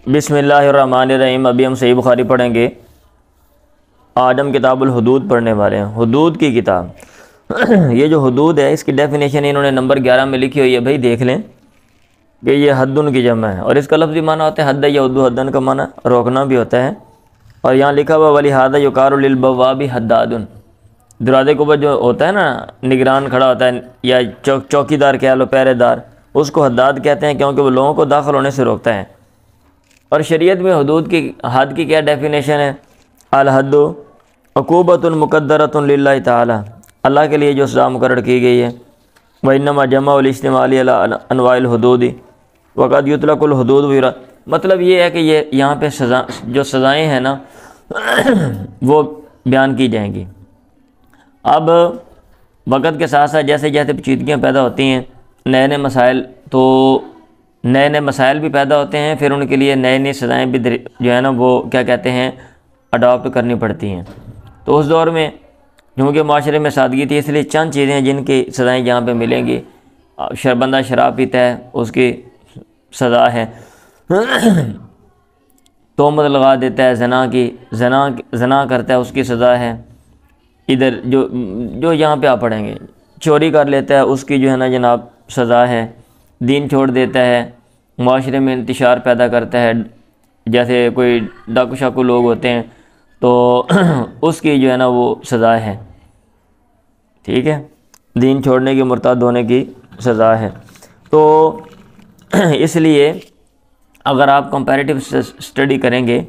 بسم اللہ الرحمن الرحیم۔ ابھی ہم صحیح بخاری پڑھیں گے۔ آج ہم کتاب الحدود پڑھنے والے ہیں، حدود کی کتاب۔ یہ جو حدود ہے اس کی ڈیفینیشن انہوں نے نمبر 11 میں لکھی ہوئی ہے، بھائی دیکھ لیں کہ یہ حدن کی جمع ہے، اور اس کا لفظی معنی ہوتا ہے حد یا حدو، حدن کا معنی روکنا بھی ہوتا ہے۔ اور یہاں لکھا ہوا ولہذا یقار للبواب حداد، دروازے کے اوپر جو ہوتا ہے نا نگران کھڑا ہوتا ہے یا چوکیدار کہہ لو، پہرے دار، اس کو حداد کہتے ہیں کیونکہ وہ لوگوں کو داخل ہونے سے روکتا ہے۔ اور شریعت میں حدود کی، حد کی کیا ڈیفینیشن ہے؟ الحد عقوبۃ مقدرۃ للہ تعالی، اللہ کے لیے جو سزا مقرر کی گئی ہے۔ وانما جمع الاجتماعی علی انواع الحدود وقد یطلق الحدود، مطلب یہ ہے کہ یہ یہاں پہ جو سزائیں ہیں نا وہ بیان کی جائیں گی۔ اب وقت کے ساتھ ساتھ جیسے جیسے پیچیدگیاں پیدا ہوتی ہیں، نئے نئے مسائل، تو نئے نئے مسائل بھی پیدا ہوتے ہیں، پھر ان کے لیے نئے نئے سزائیں بھی جو ہے نا وہ کیا کہتے ہیں اڈاپٹ کرنی پڑتی ہیں۔ تو اس دور میں کیونکہ معاشرے میں سادگی تھی، اس لیے چند چیزیں ہیں جن کی سزائیں یہاں پہ ملیں گی۔ بندہ شراب پیتا ہے اس کی سزا ہے، تہمت لگا دیتا ہے زنا کی، زنا کرتا ہے اس کی سزا ہے۔ ادھر جو یہاں پہ آپ پڑھیں گے، چوری کر لیتا ہے اس کی جو ہے نا جناب سزا ہے۔ دین چھوڑ دیتا ہے، معاشرے میں انتشار پیدا کرتا ہے، جیسے کوئی ڈاکو شاکو لوگ ہوتے ہیں تو اس کی جو ہے نا وہ سزا ہے، ٹھیک ہے، دین چھوڑنے کی، مرتد ہونے کی سزا ہے۔ تو اس لیے اگر آپ کمپیریٹیو اسٹڈی کریں گے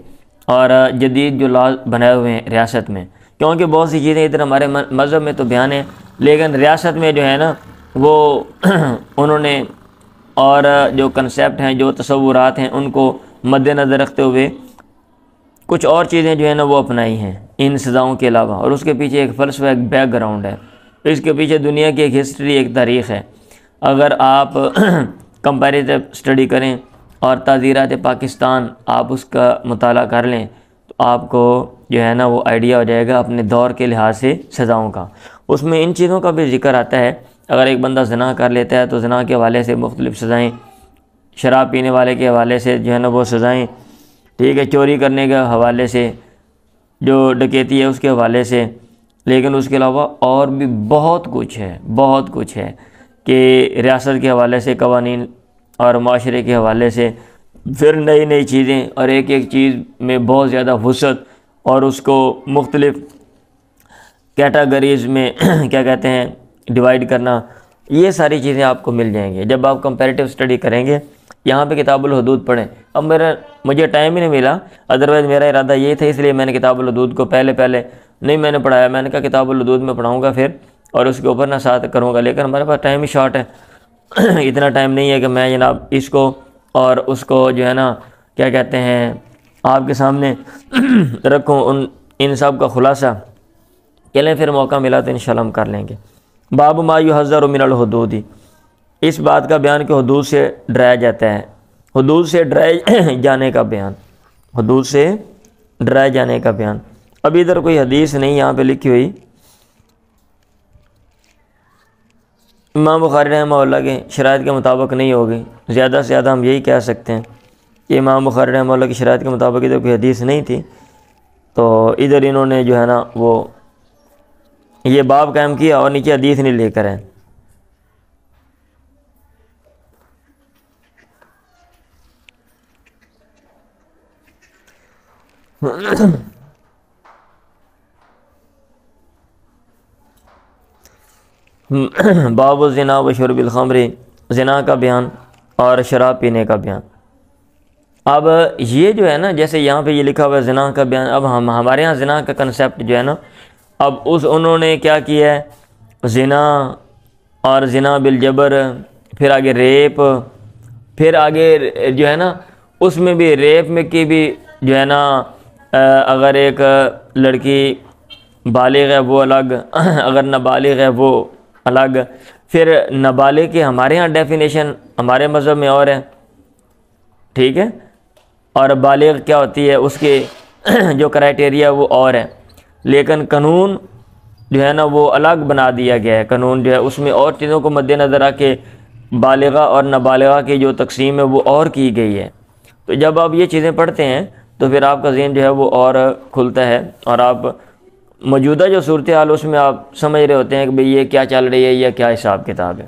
اور جدید جو لاز بنائے ہوئے ہیں ریاست میں، کیونکہ بہت سی چیزیں ادھر ہمارے مذہب میں تو بیان ہیں لیکن ریاست میں جو ہے نا وہ انہوں نے اور جو کنسیپٹ ہیں، جو تصورات ہیں، ان کو مد نظر رکھتے ہوئے کچھ اور چیزیں جو ہے نا وہ اپنائی ہیں ان سزاؤں کے علاوہ، اور اس کے پیچھے ایک فلسفہ، ایک بیک گراؤنڈ ہے، اس کے پیچھے دنیا کی ایک ہسٹری، ایک تاریخ ہے۔ اگر آپ کمپیریٹیو اسٹڈی کریں اور تعزیرات پاکستان آپ اس کا مطالعہ کر لیں تو آپ کو جو ہے نا وہ آئیڈیا ہو جائے گا اپنے دور کے لحاظ سے سزاؤں کا۔ اس میں ان چیزوں کا بھی ذکر آتا ہے، اگر ایک بندہ زنا کر لیتا ہے تو زنا کے حوالے سے مختلف سزائیں، شراب پینے والے کے حوالے سے جو ہے نا وہ سزائیں، ٹھیک ہے، چوری کرنے کے حوالے سے، جو ڈکیتی ہے اس کے حوالے سے، لیکن اس کے علاوہ اور بھی بہت کچھ ہے کہ ریاست کے حوالے سے قوانین اور معاشرے کے حوالے سے پھر نئی نئی چیزیں، اور ایک ایک چیز میں بہت زیادہ وسعت، اور اس کو مختلف کیٹاگریز میں کیا کہتے ہیں ڈیوائیڈ کرنا، یہ ساری چیزیں آپ کو مل جائیں گی جب آپ کمپیریٹیو اسٹڈی کریں گے۔ یہاں پہ کتاب الحدود پڑھیں۔ اب مجھے ٹائم ہی نہیں ملا، ادروائز میرا ارادہ یہ تھا، اس لیے میں نے کتاب الحدود کو پہلے نہیں میں نے پڑھایا، میں نے کہا کتاب الحدود میں پڑھاؤں گا پھر اور اس کے اوپر نہ ساتھ کروں گا، لیکن ہمارے پاس ٹائم ہی شارٹ ہے، اتنا ٹائم نہیں ہے کہ میں جناب اس کو اور اس کو جو ہے نا کیا کہتے ہیں آپ کے سامنے رکھوں، ان سب کا خلاصہ۔ چلیں پھر موقع ملا تو انشاءاللہ ہم کر لیں گے۔ باب ما یحذر من الحدود، اس بات کا بیان کہ حدود سے ڈرایا جاتا ہے، حدود سے ڈرائے جانے کا بیان، حدود سے ڈرائے جانے کا بیان۔ اب ادھر کوئی حدیث نہیں یہاں پہ لکھی ہوئی، امام بخاری رحمہ اللہ کے شرائط کے مطابق نہیں ہوگی، زیادہ سے زیادہ ہم یہی کہہ سکتے ہیں کہ امام بخاری رحمہ اللہ کی شرائط کے مطابق ادھر کوئی حدیث نہیں تھی، تو ادھر انہوں نے جو ہے نا وہ یہ باب قائم کیا اور نیچے حدیث نہیں لے کر ہیں۔ باب الزنا و شرب الخمر، زنا کا بیان اور شراب پینے کا بیان۔ اب یہ جو ہے نا جیسے یہاں پہ یہ لکھا ہوا ہے زنا کا بیان، اب ہمارے ہاں زنا کا کنسیپٹ جو ہے نا اب انہوں نے کیا کیا ہے، زنا اور زنا بالجبر، پھر آگے ریپ، پھر آگے جو ہے نا اس میں بھی ریپ میں کی بھی جو ہے نا اگر ایک لڑکی بالغ ہے وہ الگ، اگر نابالغ ہے وہ الگ، پھر نابالغ کی ہمارے ہاں ڈیفینیشن ہمارے مذہب میں اور ہے، ٹھیک ہے، اور بالغ کیا ہوتی ہے اس کے جو کرائٹیریا وہ اور ہے، لیکن قانون جو ہے نا وہ الگ بنا دیا گیا ہے۔ قانون جو ہے اس میں اور چیزوں کو مد نظر رکھ کے بالغہ اور نابالغہ کی جو تقسیم ہے وہ اور کی گئی ہے۔ تو جب آپ یہ چیزیں پڑھتے ہیں تو پھر آپ کا ذہن جو ہے وہ اور کھلتا ہے، اور آپ موجودہ جو صورتحال اس میں آپ سمجھ رہے ہوتے ہیں کہ بھئی یہ کیا چل رہی ہے یا کیا حساب کتاب ہے۔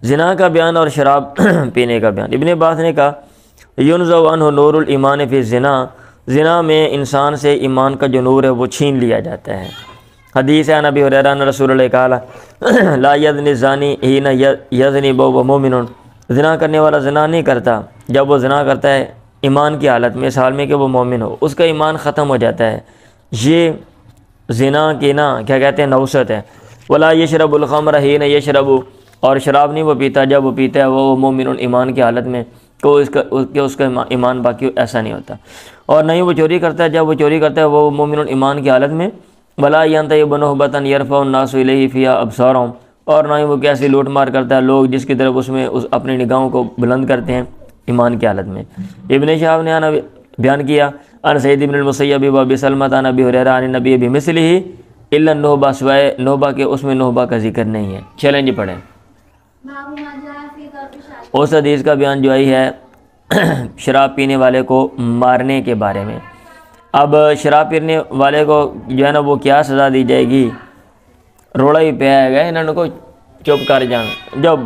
زنا کا بیان اور شراب پینے کا بیان۔ ابن عباس نے کہا ینزع عنہ نور الایمان فی الزنا، زنا میں انسان سے ایمان کا جو نور ہے وہ چھین لیا جاتا ہے۔ حدیث ہے نبی ہریرہ نے رسول اللہ قال لا یزنی الزانی حین یزنی وهو مؤمن، زنا کرنے والا زنا نہیں کرتا جب وہ زنا کرتا ہے ایمان کی حالت میں، اس حال میں کہ وہ مومن ہو، اس کا ایمان ختم ہو جاتا ہے۔ یہ زنا کی نا کیا کہتے ہیں نوست ہے۔ ولا یشرب الخمر حین یشرب، اور شراب نہیں وہ پیتا جب وہ پیتا ہے وہ مومن ایمان کی حالت میں، تو اس کا ایمان باقی ایسا نہیں ہوتا۔ اور نہ ہی وہ چوری کرتا ہے جب وہ چوری کرتا ہے وہ مومن ایمان کی حالت میں۔ ولا ینتهب نهبۃ یرفع الناس الیہ فیہا ابصارهم، اور نہ ہی وہ کیسی لوٹ مار کرتا ہے لوگ جس کی طرف اس میں اپنی نگاہوں کو بلند کرتے ہیں ایمان کی حالت میں۔ ابن شہاب نے بیان کیا ان سعید بن المسیب و ابی سلمۃ عن ابی ہریرہ عن النبی بمثلہ الا النہبہ، سوائے نہبہ کے اس میں نہبہ کا ذکر نہیں ہے۔ چلیں جی پڑھیں۔ اس حدیث کا بیان جو آئی ہے شراب پینے والے کو مارنے کے بارے میں۔ اب شراب پینے والے کو جو ہے نا وہ کیا سزا دی جائے گی؟ روڑا ہی پہ آئے گا انہوں کو چپ کر جان جب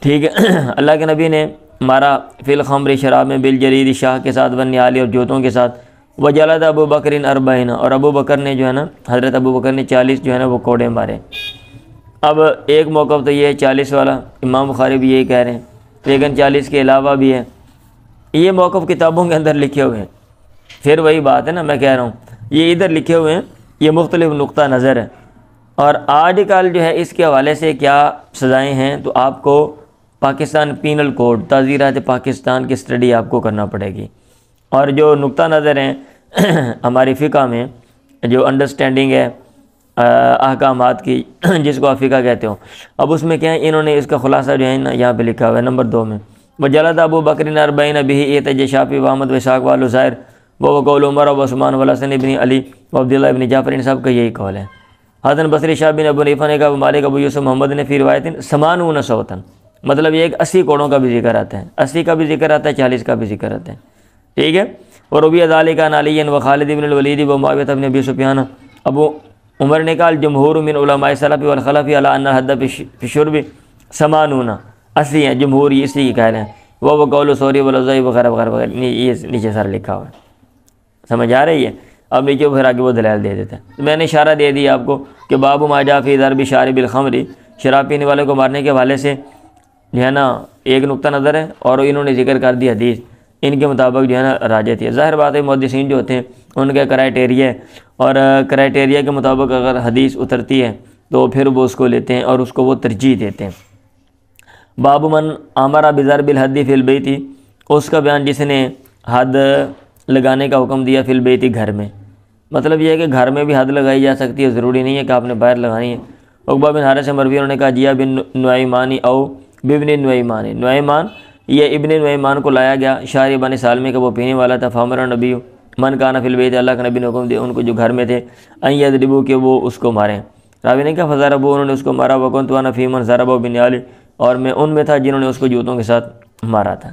ٹھیک ہے۔ اللہ کے نبی نے مارا فی الخمر، شراب میں، بالجرید شاہ کے ساتھ، والنعال اور جوتوں کے ساتھ، وجلد ابو بکر 40، اور ابو بکر نے جو ہے نا حضرت ابو بکر نے 40 جو ہے نا وہ کوڑے مارے۔ اب ایک موقف تو یہ ہے 40 والا، امام بخاری بھی یہی کہہ رہے ہیں، لیکن 40 کے علاوہ بھی ہے۔ یہ موقف کتابوں کے اندر لکھے ہوئے ہیں، پھر وہی بات ہے نا میں کہہ رہا ہوں یہ ادھر لکھے ہوئے ہیں، یہ مختلف نقطہ نظر ہے۔ اور آج کل جو ہے اس کے حوالے سے کیا سزائیں ہیں تو آپ کو پاکستان پینل کوڈ تعزیرات پاکستان کی اسٹڈی آپ کو کرنا پڑے گی، اور جو نقطہ نظر ہیں ہماری فقہ میں جو انڈرسٹینڈنگ ہے احکامات کی جس کو آپ فقہ کہتے ہو، اب اس میں کیا ہے انہوں نے اس کا خلاصہ جو ہے نا یہاں پہ لکھا ہوا ہے نمبر 2 میں، وجلد ابو بکر 40 بہ احتج شافعی و احمد و اسحاق و زہر وہ قول عمر و عثمان و الحسن بن علی و عبداللہ بن جعفر، ان سب کا یہی قول ہے۔ حسن بصری، شاہ بن ابو حنیفہ نے کہا، مالک، ابو یوسف محمد نے فی روایت 80 صوتا، مطلب یہ ایک 80 کوڑوں کا بھی ذکر آتا ہے، 80 کا بھی ذکر آتا ہے، 40 کا بھی ذکر آتا ہے، ٹھیک ہے۔ اور ربیع ذالک عن علی و خالد بن الولید و معاویہ بن ابی سفیان، ابو عمر نے کہا جمہور من علماء السلف والخلف علی ان الحد فی الشرب 80 ہیں، جمہور اسی کی قائل ہیں، وہ قول ثوری والوزاعی وغیرہ وغیرہ وغیرہ، یہ نیچے سارا لکھا ہوا ہے، سمجھ آ رہی ہے؟ اب نیچے پھر آگے وہ دلائل دے دیتا ہے۔ میں نے اشارہ دے دیا آپ کو کہ باب ما جاء فی ضرب شارب الخمر، شراب پینے والے کو مارنے کے حوالے سے جو ہے نا ایک نقطہ نظر ہے، اور انہوں نے ذکر کر دی حدیث ان کے مطابق جو ہے نا راجح ہے۔ ظاہر بات ہے محدثین جو ہوتے ہیں ان کا کرائٹیریا ہے، اور کرائٹیریا کے مطابق اگر حدیث اترتی ہے تو پھر وہ اس کو لیتے ہیں اور اس کو وہ ترجیح دیتے ہیں۔ باب من امر بضرب الحد فی البیت، اس کا بیان جس نے حد لگانے کا حکم دیا فی البیت، گھر میں، مطلب یہ ہے کہ گھر میں بھی حد لگائی جا سکتی ہے، ضروری نہیں ہے کہ آپ نے باہر لگانی ہے۔ عقبہ بن حارث مروی انہوں نے کہا جیا بن نعیمان او بابن نعیمان، نعیمان یہ ابن نعیمان کو لایا گیا، شاعر بن سالمے کا وہ پینے والا تھا، فامر نبی من کان فی البیت، اللہ کے نبی نے حکم دیا ان کو جو گھر میں تھے ان یضربوا کہ وہ اس کو ماریں۔ راوی نے کہا فضربوا، انہوں نے اس کو مارا، وکنت انا فی من ضربوا بالنعال، اور میں ان میں تھا جنہوں نے اس کو جوتوں کے ساتھ مارا تھا۔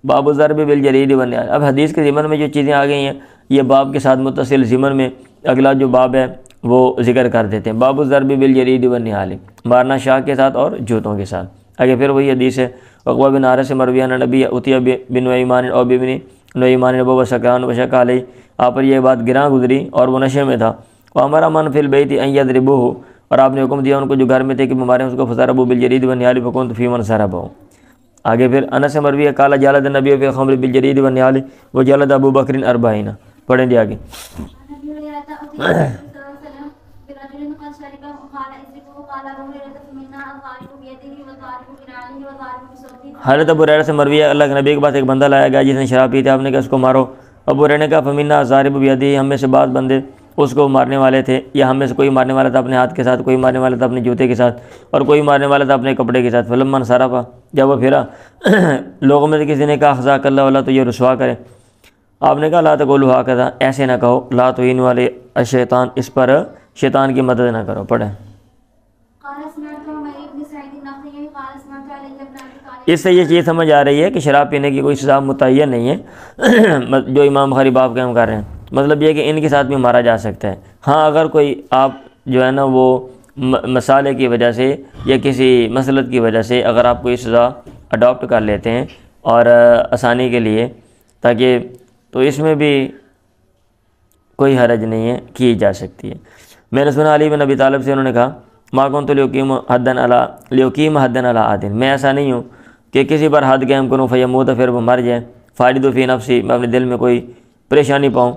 باب الضرب بالجرید والنعال، اب حدیث کے ضمن میں جو چیزیں آ گئی ہیں یہ باب کے ساتھ متصل ضمن میں اگلا جو باب ہے وہ ذکر کر دیتے ہیں۔ باب الضرب بالجرید والنعال، مارنا شاہ کے ساتھ اور جوتوں کے ساتھ۔ آگے پھر وہی حدیث ہے عقبہ بن حارث مروی ان نبی اتیا بن نعیمان اور بابن نعیمان ابو سکران وشک علیہ، آپ پر یہ بات گراں گزری اور وہ نشے میں تھا۔ وامر من فی البیت ان یضربوہ، اور آپ نے حکم دیا ان کو جو گھر میں تھے کہ ماریں اس کو، فضربوا بالجرید والنعال فکنت فی من ضربہ۔ آگے پھر انس مروی قال جلد النبی فی الخمر بالجرید والنعال وجلد ابو بکر 40۔ پڑھیں جی آگے۔ حضرت ابو ہریرہ سے مروی ہے اللہ کے نبی کے پاس ایک بندہ لایا گیا جس نے شراب پی تھی، آپ نے کہا اس کو مارو۔ ابو ہریرہ نے کہا فمنا ضارب بیدہ، ہم میں سے بعض بندے اس کو مارنے والے تھے، یا ہم میں سے کوئی مارنے والا تھا اپنے ہاتھ کے ساتھ، کوئی مارنے والا تھا اپنے جوتے کے ساتھ، اور کوئی مارنے والا تھا اپنے کپڑے کے ساتھ۔ فلما انصرف، جب وہ پھرا لوگوں میں سے کسی نے کہا خزاک اللہ والا، تو یہ رسوا کرے۔ آپ نے کہا لا تقولوا ہکذا، ایسے نہ کہو، لا تعینوا علی الشیطان، اس پر شیطان کی مدد نہ کرو۔ پڑھیں۔ اس سے یہ چیز سمجھ آ رہی ہے کہ شراب پینے کی کوئی سزا متعین نہیں ہے جو امام بخاری باب قائم کر رہے ہیں۔ مطلب یہ کہ ان کے ساتھ بھی مارا جا سکتا ہے۔ ہاں اگر کوئی آپ جو ہے نا وہ مسالے کی وجہ سے یا کسی مسلط کی وجہ سے اگر آپ کوئی سزا اڈاپٹ کر لیتے ہیں اور آسانی کے لیے تاکہ، تو اس میں بھی کوئی حرج نہیں ہے، کی جا سکتی ہے۔ میں نے سنا علی بن ابی طالب سے انہوں نے کہا ما کنت لیقیم حدن علی عاد، میں ایسا نہیں ہوں کہ کسی پر حد قائم کروں فیموت، پھر وہ مر جائے، فاجد فی نفسی، میں اپنے دل میں کوئی پریشانی پاؤں،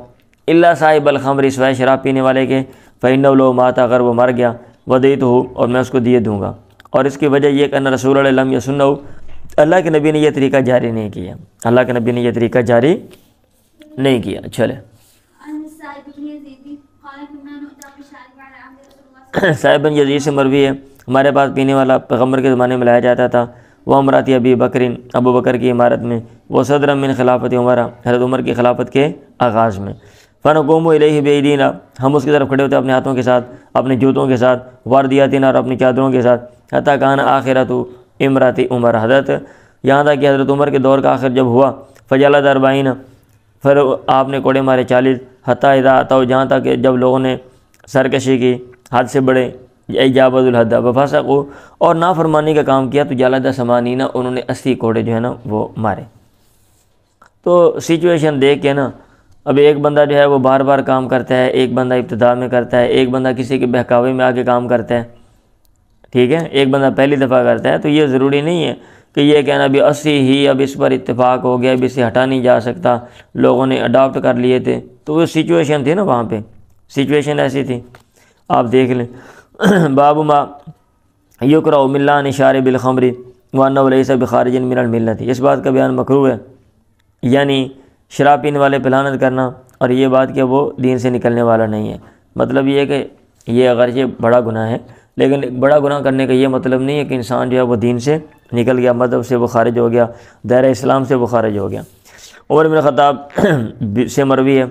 الا صاحب الخمر، سوائے شراب پینے والے کے، فإنہ لو مات، اگر وہ مر گیا، ودیتہ، اور میں اس کو دیے دوں گا۔ اور اس کی وجہ یہ کہ ان رسول اللہ لم یسنہ، اللہ کے نبی نے یہ طریقہ جاری نہیں کیا، اللہ کے نبی نے یہ طریقہ جاری نہیں کیا۔ چلے صاحب بن یزید سے مروی ہے، ہمارے پاس پینے والا پیغمبر کے زمانے میں لایا جاتا تھا، وہ امراتی ابی بکرین، ابو بکر کی عمارت میں، وہ صدر من خلافت عمر، حضرت عمر کی خلافت کے آغاز میں، فنقوم الیہ بیدینا، ہم اس کی طرف کھڑے ہوتے اپنے ہاتھوں کے ساتھ، اپنے جوتوں کے ساتھ، واردیاتنا، اور اپنی چادروں کے ساتھ، حتی کان آخرت امراتی عمر، حضرت یہاں تک کہ حضرت عمر کے دور کا آخر جب ہوا، فجلد 40، پھر آپ نے کوڑے مارے 40، حتی اذا اتوا، جہاں تک کہ جب لوگوں نے سرکشی کی، حد سے بڑے، ایجاوز الحد وفسقوا، اور نافرمانی کا کام کیا، تو جلد 80، انہوں نے 80 کوڑے جو ہے نا وہ مارے۔ تو سچویشن دیکھ کے نا، اب ایک بندہ جو ہے وہ بار بار کام کرتا ہے، ایک بندہ ابتداء میں کرتا ہے، ایک بندہ کسی کے بہکاوے میں آ کے کام کرتا ہے، ٹھیک ہے، ایک بندہ پہلی دفعہ کرتا ہے، تو یہ ضروری نہیں ہے کہ یہ کہنا بھی 80 ہی اب اس پر اتفاق ہو گیا، اب اسے ہٹا نہیں جا سکتا، لوگوں نے اڈاپٹ کر لیے تھے، تو وہ سچویشن تھی نا، وہاں پہ سچویشن ایسی تھی، آپ دیکھ لیں۔ باب ما یکرہ من لعن شارب الخمر وانہ لیس بخارج من الملۃ، اس بات کا بیان مکروہ ہے، یعنی شراب پینے والے پہ لعنت کرنا، اور یہ بات کہ وہ دین سے نکلنے والا نہیں ہے۔ مطلب یہ ہے کہ یہ اگرچہ بڑا گناہ ہے، لیکن بڑا گناہ کرنے کا یہ مطلب نہیں ہے کہ انسان جو ہے وہ دین سے نکل گیا، مذہب سے وہ خارج ہو گیا، دائرہ اسلام سے وہ خارج ہو گیا۔ عمر بن خطاب سے مروی ہے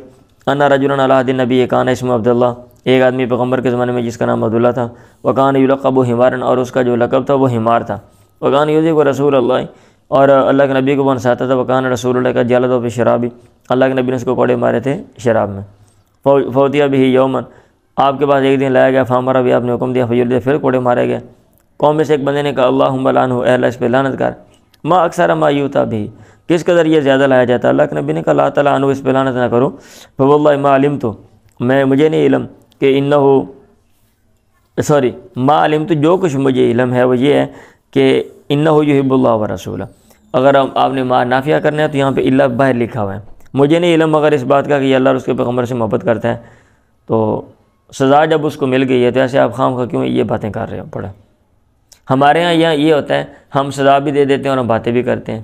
ان رجلا علی عہد النبی کان اسمہ عبداللہ، ایک آدمی پیغمبر کے زمانے میں جس کا نام عبداللہ تھا، وکان یلقب حمارا، اور اس کا جو لقب تھا وہ حمار تھا، وکان یذکر رسول اللہ، اور اللہ کے نبی کو وہ ہنساتا تھا، وکان رسول اللہ کا جلد فی الشراب، اللہ کے نبی نے اس کو کوڑے مارے تھے شراب میں، فوتیا بہ یوما، آپ کے پاس ایک دن لایا گیا، فامر بھی آپ نے حکم دیا، فجلد، پھر کوڑے مارے گئے۔ قوم میں سے ایک بندے نے کہا اللہم لعنہ، اے اللہ اس پہ لعنت کر، ما اکثر ما یوتا بھی، کس قدر یہ زیادہ لایا جاتا ہے۔ اللہ کے نبی نے کہا لا تلعنہ، اس پہ لعنت نہ کرو، فواللہ ما علمت، مجھے نہیں علم کہ ما علمت، جو کچھ مجھے علم ہے وہ یہ ہے کہ انہ یحب اللہ ورسولہ، اگر آپ نے ما نافیہ کرنا ہے تو یہاں پہ اللہ باہر لکھا ہوا ہے، مجھے نہیں علم مگر اس بات کا کہ اللہ اور اس کے پیغمبر سے محبت کرتا ہے، تو سزا جب اس کو مل گئی ہے تو ایسے آپ خام خواہ کیوں یہ باتیں کر رہے ہو۔ پڑھیں، ہمارے ہاں یہ ہوتا ہے، ہم سزا بھی دے دیتے ہیں اور ہم باتیں بھی کرتے ہیں،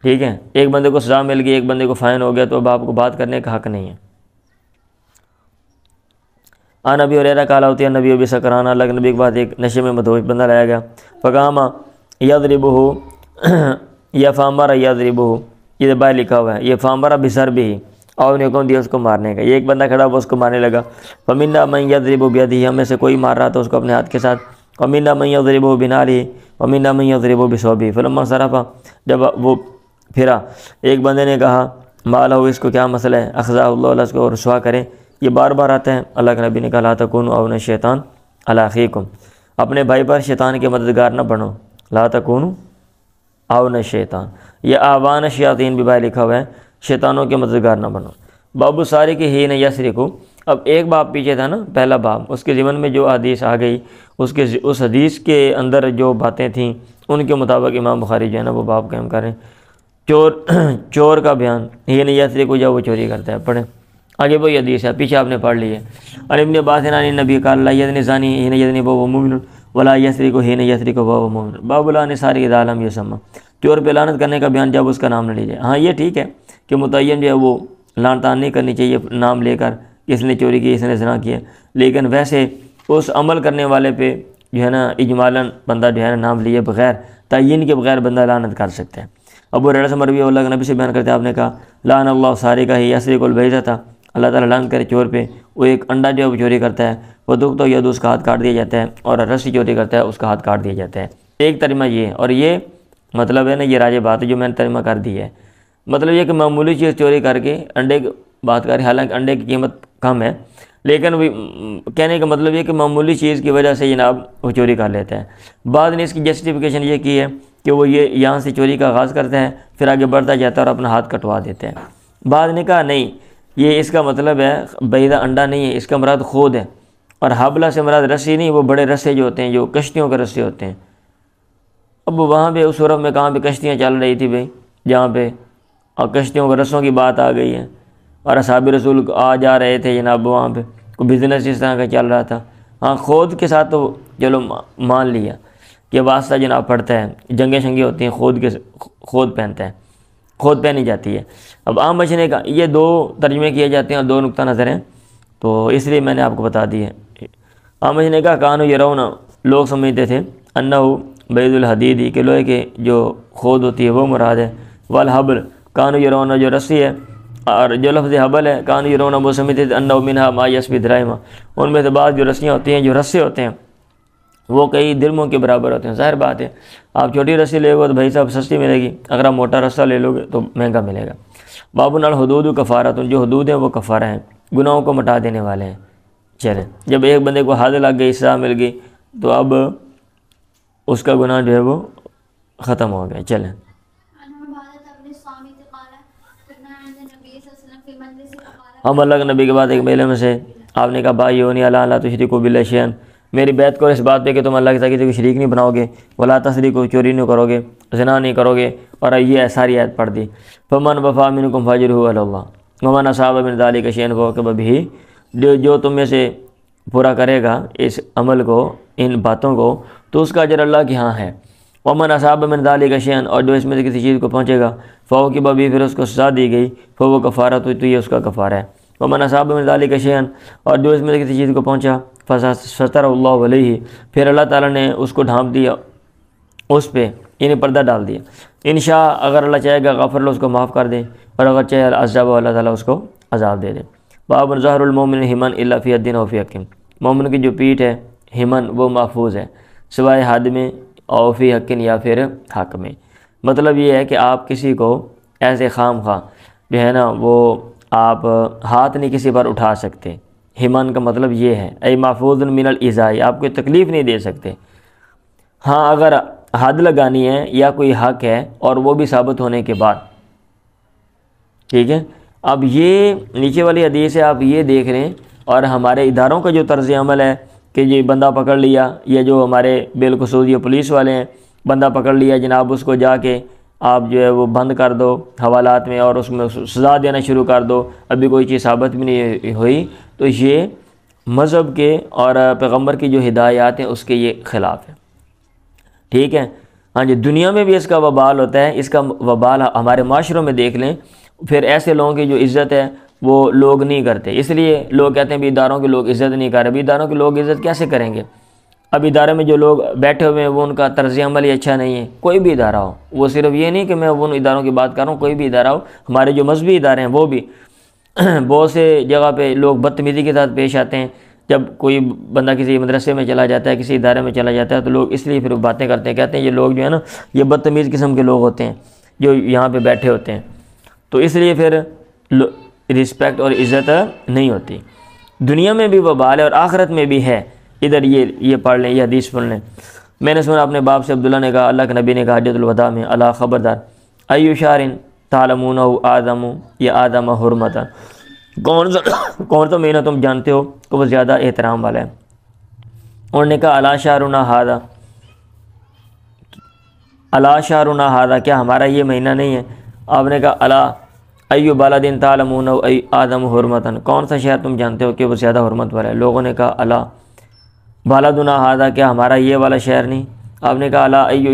ٹھیک ہے، ایک بندے کو سزا مل گئی، ایک بندے کو فائن ہو گیا، تو اب آپ کو بات کرنے کا حق نہیں ہے۔ نبی ہریرہ قال ہوتی ہے نبی ابی سکران، اللہ کے نبی کے بعد ایک نشے میں مدہوش بندہ لایا گیا، فقام یضربہ یا فامر یضربہ، یہ باہر لکھا ہوا ہے، یہ فامر بضربہ، اور نے حکم دیا اس کو مارنے کا، یہ ایک بندہ کھڑا ہوا اس کو مارنے لگا، فمنا من یضرب بیدہ، ہم میں سے کوئی مار رہا تھا اس کو اپنے ہاتھ کے ساتھ، ومنا من یضرب بنعلہ، ومنا من یضرب بثوبہ، فلما انصرف، جب وہ پھرا، ایک بندے نے کہا ما لہ، اس کو کیا مسئلہ ہے، اخزاہ اللہ، اللہ اس کو رسوا کرے، یہ بار بار آتا ہے۔ اللہ کے نبی نے کہا لا تکونوا عون الشیطان علی اخیکم، اپنے بھائی پر شیطان کے مددگار نہ بنو، لا تکونوا عون الشیطان، یہ آوان الشیاطین بھی باہر لکھا ہوا ہے، شیطانوں کے مددگار نہ بنو۔ باب السارق حین یسرق، اب ایک باب پیچھے تھا نا، پہلا باب، اس کے ضمن میں جو حدیث آ گئی، اس حدیث کے اندر جو باتیں تھیں ان کے مطابق امام بخاری جو ہے نا وہ باب قائم کریں، چور کا بیان، حین یسرق، جب وہ چوری کرتا ہے۔ پڑھیں آگے وہی حدیث ہے، پیچھے آپ نے پڑھ لی ہے۔ اور ابن عباس عن النبی قال لا یزنی زانی حین یزنی وهو مؤمن ولا یسرق حین یسرق وهو مؤمن، باب لعن سارق اذا لم یسمى، چور پہ لعنت کرنے کا بیان جب اس کا نام نہ لیا جائے۔ ہاں یہ ٹھیک ہے کہ متعین جو ہے وہ لعن طعن نہیں کرنی چاہیے نام لے کر، اس نے چوری کی، اس نے زنا کیا، لیکن ویسے اس عمل کرنے والے پہ جو ہے نا اجمالاً بندہ جو ہے نا نام لیے بغیر تعین کے بغیر بندہ لعنت کر سکتا ہے۔ ابو ہریرہ سے مروی اللہ کے نبی سے بیان کرتے ہیں، آپ نے کہا لعن اللہ سارق یسرق البیضۃ، اللہ تعالیٰ لعنت کرے چور پہ، وہ ایک انڈا جو ہے وہ چوری کرتا ہے، وہ دکھ تو ید، اس کا ہاتھ کاٹ دیا جاتا ہے، اور رسی چوری کرتا ہے اس کا ہاتھ کاٹ دیا جاتا ہے۔ ایک ترجمہ یہ ہے، اور یہ مطلب ہے نا یہ راجع بات ہے جو میں نے ترجمہ کر دی ہے. مطلب یہ کہ معمولی چیز چوری کر کے انڈے کی بات کر، حالانکہ انڈے کی قیمت کم ہے، لیکن کہنے کا مطلب یہ کہ معمولی چیز کی وجہ سے جناب وہ چوری کر لیتا ہے. بعد نے اس کی جسٹیفیکیشن یہ کی ہے کہ وہ یہ یہاں سے چوری کا آغاز کرتا ہے، پھر آگے بڑھتا جاتا ہے اور اپنا ہاتھ کٹوا دیتا ہے. بعد نے کہا نہیں، یہ اس کا مطلب ہے بیضہ انڈا نہیں ہے، اس کا مراد خود ہے، اور حبلہ سے مراد رسی نہیں، وہ بڑے رسے جو ہوتے ہیں، جو کشتیوں کے رسے ہوتے ہیں. اب وہاں پہ اس عرب میں کہاں پہ کشتیاں چل رہی تھی بھائی، جہاں پہ اور کشتیوں کے رسوں کی بات آ گئی ہے، اور اصحاب رسول آ جا رہے تھے جناب، وہاں پہ کوئی بزنس اس طرح کا چل رہا تھا. ہاں خود کے ساتھ تو چلو مان لیا کہ واسطہ جناب پڑتا ہے، جنگیں شنگیں ہوتی ہیں، خود پہنتا ہے، خود پہنی جاتی ہے. اب عام بچنے کا یہ دو ترجمے کیے جاتے ہیں اور دو نقطہ نظر ہیں، تو اس لیے میں نے آپ کو بتا دی ہے. عام بچنے کا کانو یرون، لوگ سمجھتے تھے انہو بیض الحدیدی کہ لوہے کے جو خود ہوتی ہے وہ مراد ہے. والحبل کانو یرون جو رسی ہے، اور جو لفظ حبل ہے کانو یرون وہ سمجھتے تھے انہو منہا ما یسبی دراہما، ان میں سے بعض جو رسیاں ہوتی ہیں، جو رسے ہوتے ہیں وہ کئی درموں کے برابر ہوتے ہیں. ظاہر بات ہے آپ چھوٹی رسی لے گے تو بھائی صاحب سستی ملے گی، اگر آپ موٹا رسہ لے لو گے تو مہنگا ملے گا. باب الحدود کفارۃ، جو حدود ہیں وہ کفارہ ہیں، گناہوں کو مٹا دینے والے ہیں. چلیں جب ایک بندے کو حد لگ گئی، سزا مل گئی، تو اب اس کا گناہ جو ہے وہ ختم ہو گیا. چلیں ہم اللہ کے نبی کے بعد ایک میلے میں سے آپ نے کہا بایعونی علی لا تشرکوا باللہ شیئا، میری بیعت کرو اس بات پہ کہ تم اللہ کے ساتھ کسی کو شریک نہیں بناؤ گے، ولا تسرقوا، چوری نہیں کرو گے، زنا نہیں کرو گے، اور یہ ساری آیت پڑھ دی. فمن وفی منکم فاجرہ علی اللہ ومن اصاب من ذلک شیئا فعوقب بہ، جو تم میں سے پورا کرے گا اس عمل کو، ان باتوں کو، تو اس کا اجر اللہ کے ہاں ہے. ومن اصاب من ذلک شیئا، اور جو اس میں سے کسی چیز کو پہنچے گا، فعوقب بہ، پھر اس کو سزا دی گئی، فہو کفارہ، تو یہ اس کا کفارہ ہے. ومن اصاب من ذلک شیئا، اور جو اس میں سے کسی چیز کو پہنچا، فستر اللہ علیہ، پھر اللہ تعالیٰ نے اس کو ڈھانپ دیا، اس پہ یعنی پردہ ڈال دیا. انشاء، اگر اللہ چاہے گا غفر اللہ، اس کو معاف کر دے، اور اگر چاہے عذاب، اللہ تعالیٰ اس کو عذاب دے دے. باب ظہر المومن ہمن الا فی الدین و فی حق، مومن کی جو پیٹھ ہے ہمن وہ محفوظ ہے سوائے حد میں، اور فی حق یا پھر حق میں. مطلب یہ ہے کہ آپ کسی کو ایسے خام خواہ جو ہے نا وہ آپ ہاتھ نہیں کسی پر اٹھا سکتے. ہمن کا مطلب یہ ہے اے محفوظ من الایذاء، آپ کو تکلیف نہیں دے سکتے. ہاں اگر حد لگانی ہے یا کوئی حق ہے اور وہ بھی ثابت ہونے کے بعد، ٹھیک ہے. اب یہ نیچے والی حدیث ہے، آپ یہ دیکھ رہے ہیں، اور ہمارے اداروں کا جو طرز عمل ہے کہ یہ بندہ پکڑ لیا، یا جو ہمارے بالخصوص یہ پولیس والے ہیں، بندہ پکڑ لیا جناب، اس کو جا کے آپ جو ہے وہ بند کر دو حوالات میں، اور اس میں سزا دینا شروع کر دو، ابھی کوئی چیز ثابت بھی نہیں ہوئی، تو یہ مذہب کے اور پیغمبر کی جو ہدایات ہیں اس کے یہ خلاف ہے. ٹھیک ہے. ہاں جی، دنیا میں بھی اس کا وبال ہوتا ہے. اس کا وبال ہمارے معاشروں میں دیکھ لیں، پھر ایسے لوگوں کی جو عزت ہے وہ لوگ نہیں کرتے. اس لیے لوگ کہتے ہیں بھی اداروں کے لوگ عزت نہیں کر رہے. بھی اداروں کے لوگ عزت کیسے کریں گے؟ اب ادارے میں جو لوگ بیٹھے ہوئے ہیں وہ ان کا طرز عمل ہی اچھا نہیں ہے. کوئی بھی ادارہ ہو، وہ صرف یہ نہیں کہ میں ان اداروں کی بات کر رہا ہوں، کوئی بھی ادارہ ہو، ہمارے جو مذہبی ادارے ہیں وہ بھی بہت سے جگہ پہ لوگ بدتمیزی کے ساتھ پیش آتے ہیں. جب کوئی بندہ کسی مدرسے میں چلا جاتا ہے، کسی ادارے میں چلا جاتا ہے، تو لوگ اس لیے پھر باتیں کرتے ہیں، کہتے ہیں یہ لوگ جو ہے نا یہ بدتمیز قسم کے لوگ ہوتے ہیں جو یہاں پہ بیٹھے ہوتے ہیں، تو اس لیے پھر رسپیکٹ اور عزت نہیں ہوتی. دنیا میں بھی وبال ہے اور آخرت میں بھی ہے. ادھر یہ پڑھ لیں، یہ حدیث پڑھ لیں. میں نے سنا اپنے باپ سے، عبداللہ نے کہا، اللہ کے نبی نے کہا حجۃ الوداع میں، اللہ خبردار، ایو شارن تعلمونہ آدم یا آدم حرمتا، کون سا مہینہ تم جانتے ہو کہ وہ زیادہ احترام والا ہے؟ انہوں نے کہا الا شہرنا ھذا، الا شہرنا ھذا، کیا ہمارا یہ مہینہ نہیں ہے؟ آپ نے کہا الا ایو بلد تعلمون ای آدم حرمتا، کون سا شہر تم جانتے ہو کہ وہ زیادہ حرمت والا ہے؟ لوگوں نے کہا الا بلدنا ھذا، کیا ہمارا یہ والا شہر نہیں؟ آپ نے کہا الا ایو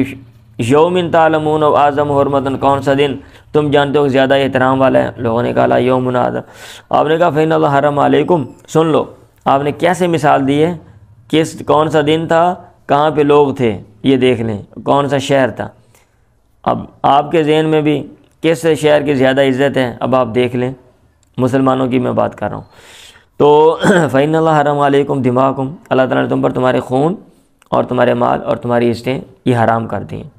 یوم تعلمون اعظم حرمتا، کون سا دن تم جانتے ہو کہ زیادہ احترام والا ہے؟ لوگوں نے کہا الا یومنا ھذا. آپ نے کہا فإن اللہ حرم علیکم، سن لو آپ نے کیسے مثال دی ہے، کون سا دن تھا، کہاں پہ لوگ تھے، یہ دیکھ لیں کون سا شہر تھا. اب آپ کے ذہن میں بھی کس شہر کی زیادہ عزت ہے، اب آپ دیکھ لیں. مسلمانوں کی میں بات کر رہا ہوں. تو فإن اللہ حرم علیکم دماءکم، اللہ تعالیٰ نے تم پر تمہارے خون اور تمہارے مال اور تمہاری عزتیں یہ حرام کر دی ہیں.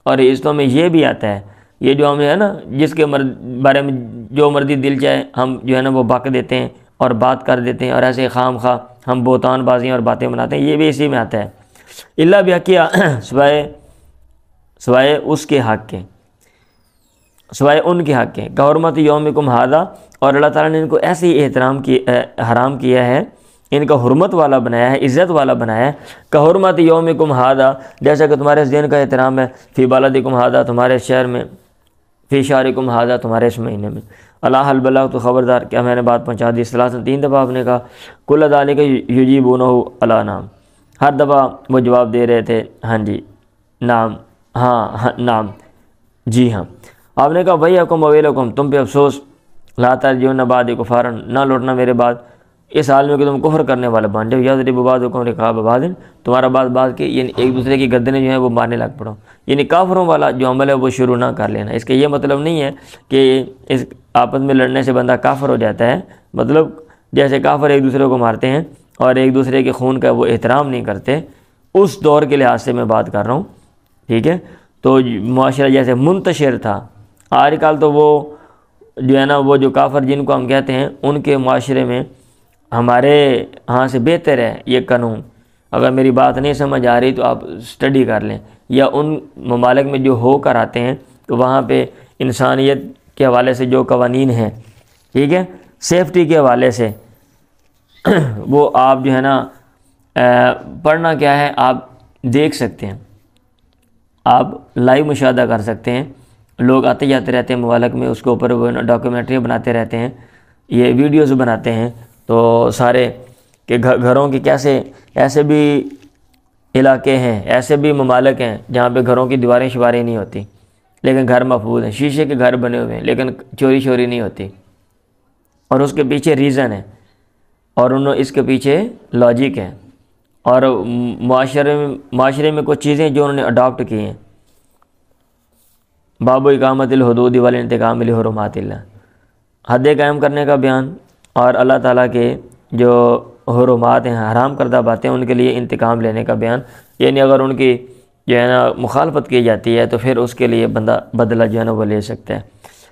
اور حصوں میں یہ بھی آتا ہے، یہ جو ہم ہے نا جس کے بارے میں جو مرضی دل چاہے ہم جو ہے نا وہ بک دیتے ہیں اور بات کر دیتے ہیں، اور ایسے خام خواہ ہم بہتان بازیاں اور باتیں بناتے ہیں، یہ بھی اسی میں آتا ہے۔ اللہ بحقیہ، سوائے اس کے حق کے، سوائے ان کے حق کے، کحرمت یومکم ھذا، اور اللہ تعالیٰ نے ان کو ایسے ہی حرام کیا ہے، ان کا حرمت والا بنایا ہے، عزت والا بنایا ہے، کحرمت یومکم ھذا، جیسا کہ تمہارے اس دن کا احترام ہے، فی بلدکم ھذا، تمہارے شہر میں، فی شہرکم ھذا، تمہارے اس مہینے میں، اللہ حل بلاغ، تو خبردار کیا میں نے بات پہنچا دی، ثلاثاً 3 دفعہ آپ نے کہا، کل ذالک یجیبونہ علی نعم، ہر دفعہ وہ جواب دے رہے تھے ہاں جی، نعم، ہاں نعم، جی ہاں۔ آپ نے کہا ویحکم وویلکم، تم پہ افسوس، لا ترجعون بعدی کفارا، نہ لوٹنا میرے بعد اس حال میں کہ تم کفر کرنے والے بن جاؤ، یضرب بعضکم رقاب بعض، تمہارا بعض کے یعنی ایک دوسرے کی گردنیں جو ہیں وہ مارنے لگ پڑو، یعنی کافروں والا جو عمل ہے وہ شروع نہ کر لینا۔ اس کا یہ مطلب نہیں ہے کہ اس آپس میں لڑنے سے بندہ کافر ہو جاتا ہے، مطلب جیسے کافر ایک دوسرے کو مارتے ہیں اور ایک دوسرے کے خون کا وہ احترام نہیں کرتے، اس دور کے لحاظ سے میں بات کر رہا ہوں، ٹھیک ہے۔ تو معاشرہ جیسے منتشر تھا، آج کل تو وہ جو ہے نا وہ جو کافر جن کو ہم کہتے ہیں ان کے معاشرے میں ہمارے ہاں سے بہتر ہے یہ قانون۔ اگر میری بات نہیں سمجھ آ رہی تو آپ اسٹڈی کر لیں، یا ان ممالک میں جو ہو کر آتے ہیں تو وہاں پہ انسانیت کے حوالے سے جو قوانین ہیں، ٹھیک ہے، سیفٹی کے حوالے سے وہ آپ جو ہے نا پڑھنا کیا ہے آپ دیکھ سکتے ہیں، آپ لائیو مشاہدہ کر سکتے ہیں، لوگ آتے جاتے رہتے ہیں ممالک میں، اس کے اوپر وہ ڈاکیومنٹری بناتے رہتے ہیں، یہ ویڈیوز بناتے ہیں، تو سارے کہ گھروں کی کیسے، ایسے بھی علاقے ہیں، ایسے بھی ممالک ہیں جہاں پہ گھروں کی دیواریں شواریں نہیں ہوتی لیکن گھر محفوظ ہیں، شیشے کے گھر بنے ہوئے ہیں لیکن چوری شوری نہیں ہوتی، اور اس کے پیچھے ریزن ہے، اور اس کے پیچھے لاجک ہے، اور معاشرے میں کچھ چیزیں جو انہوں نے اڈاپٹ کی ہیں۔ باب اقامت الحدود والانتقام لحرمات اللہ، حد قائم کرنے کا بیان اور اللہ تعالیٰ کے جو حرمات ہیں، حرام کردہ باتیں، ان کے لیے انتقام لینے کا بیان، یعنی اگر ان کی جو ہے نا مخالفت کی جاتی ہے تو پھر اس کے لیے بندہ بدلہ جو ہے نا وہ لے سکتا ہے۔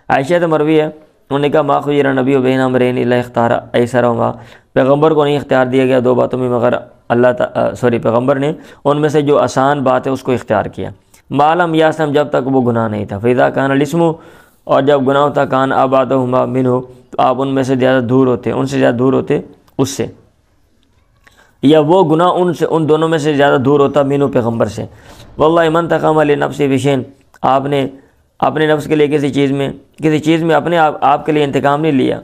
عائشہ مروی ہے، انہوں نے کہا ما خیر نبی بین امرین الا اختار ایسرہما، پیغمبر کو نہیں اختیار دیا گیا 2 باتوں میں مگر پیغمبر نے ان میں سے جو آسان بات ہے اس کو اختیار کیا، معلوم یاسم، جب تک وہ گناہ نہیں تھا، فیضا کان الاسم، اور جب گناہ ہوتا کان آبادہما منہ، تو آپ ان میں سے زیادہ دور ہوتے، ان سے زیادہ دور ہوتے اس سے، یا وہ گناہ ان دونوں میں سے زیادہ دور ہوتا منہ، پیغمبر سے۔ واللہ من انتقم لنفس بشین، آپ نے اپنے نفس کے لیے کسی چیز میں اپنے آپ کے لیے انتقام نہیں لیا،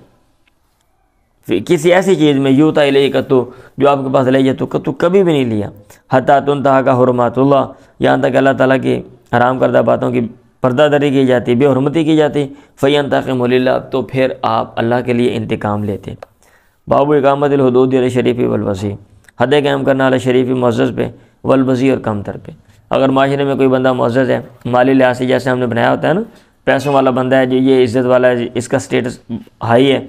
کسی ایسی چیز میں یوتا الیہ قطو، جو آپ کے پاس لے جائے تو قطو کبھی بھی نہیں لیا، حتیٰ تنتہا کا حرمات اللہ، یہاں تک اللہ تعالیٰ کی حرام کردہ باتوں کی پردہ داری کی جاتی، بے حرمتی کی جاتی، فینتقم للہ، تو پھر آپ اللہ کے لیے انتقام لیتے۔ باب اقامت الحدود علی شریفی والوسیع، حد قائم کرنا علی شریفی معزز پہ، والوسیع اور کم تر پہ۔ اگر معاشرے میں کوئی بندہ معزز ہے، مالی لحاظ سے جیسے ہم نے بنایا ہوتا ہے نا، پیسوں والا بندہ ہے جو یہ عزت والا ہے، اس کا سٹیٹس ہائی ہے،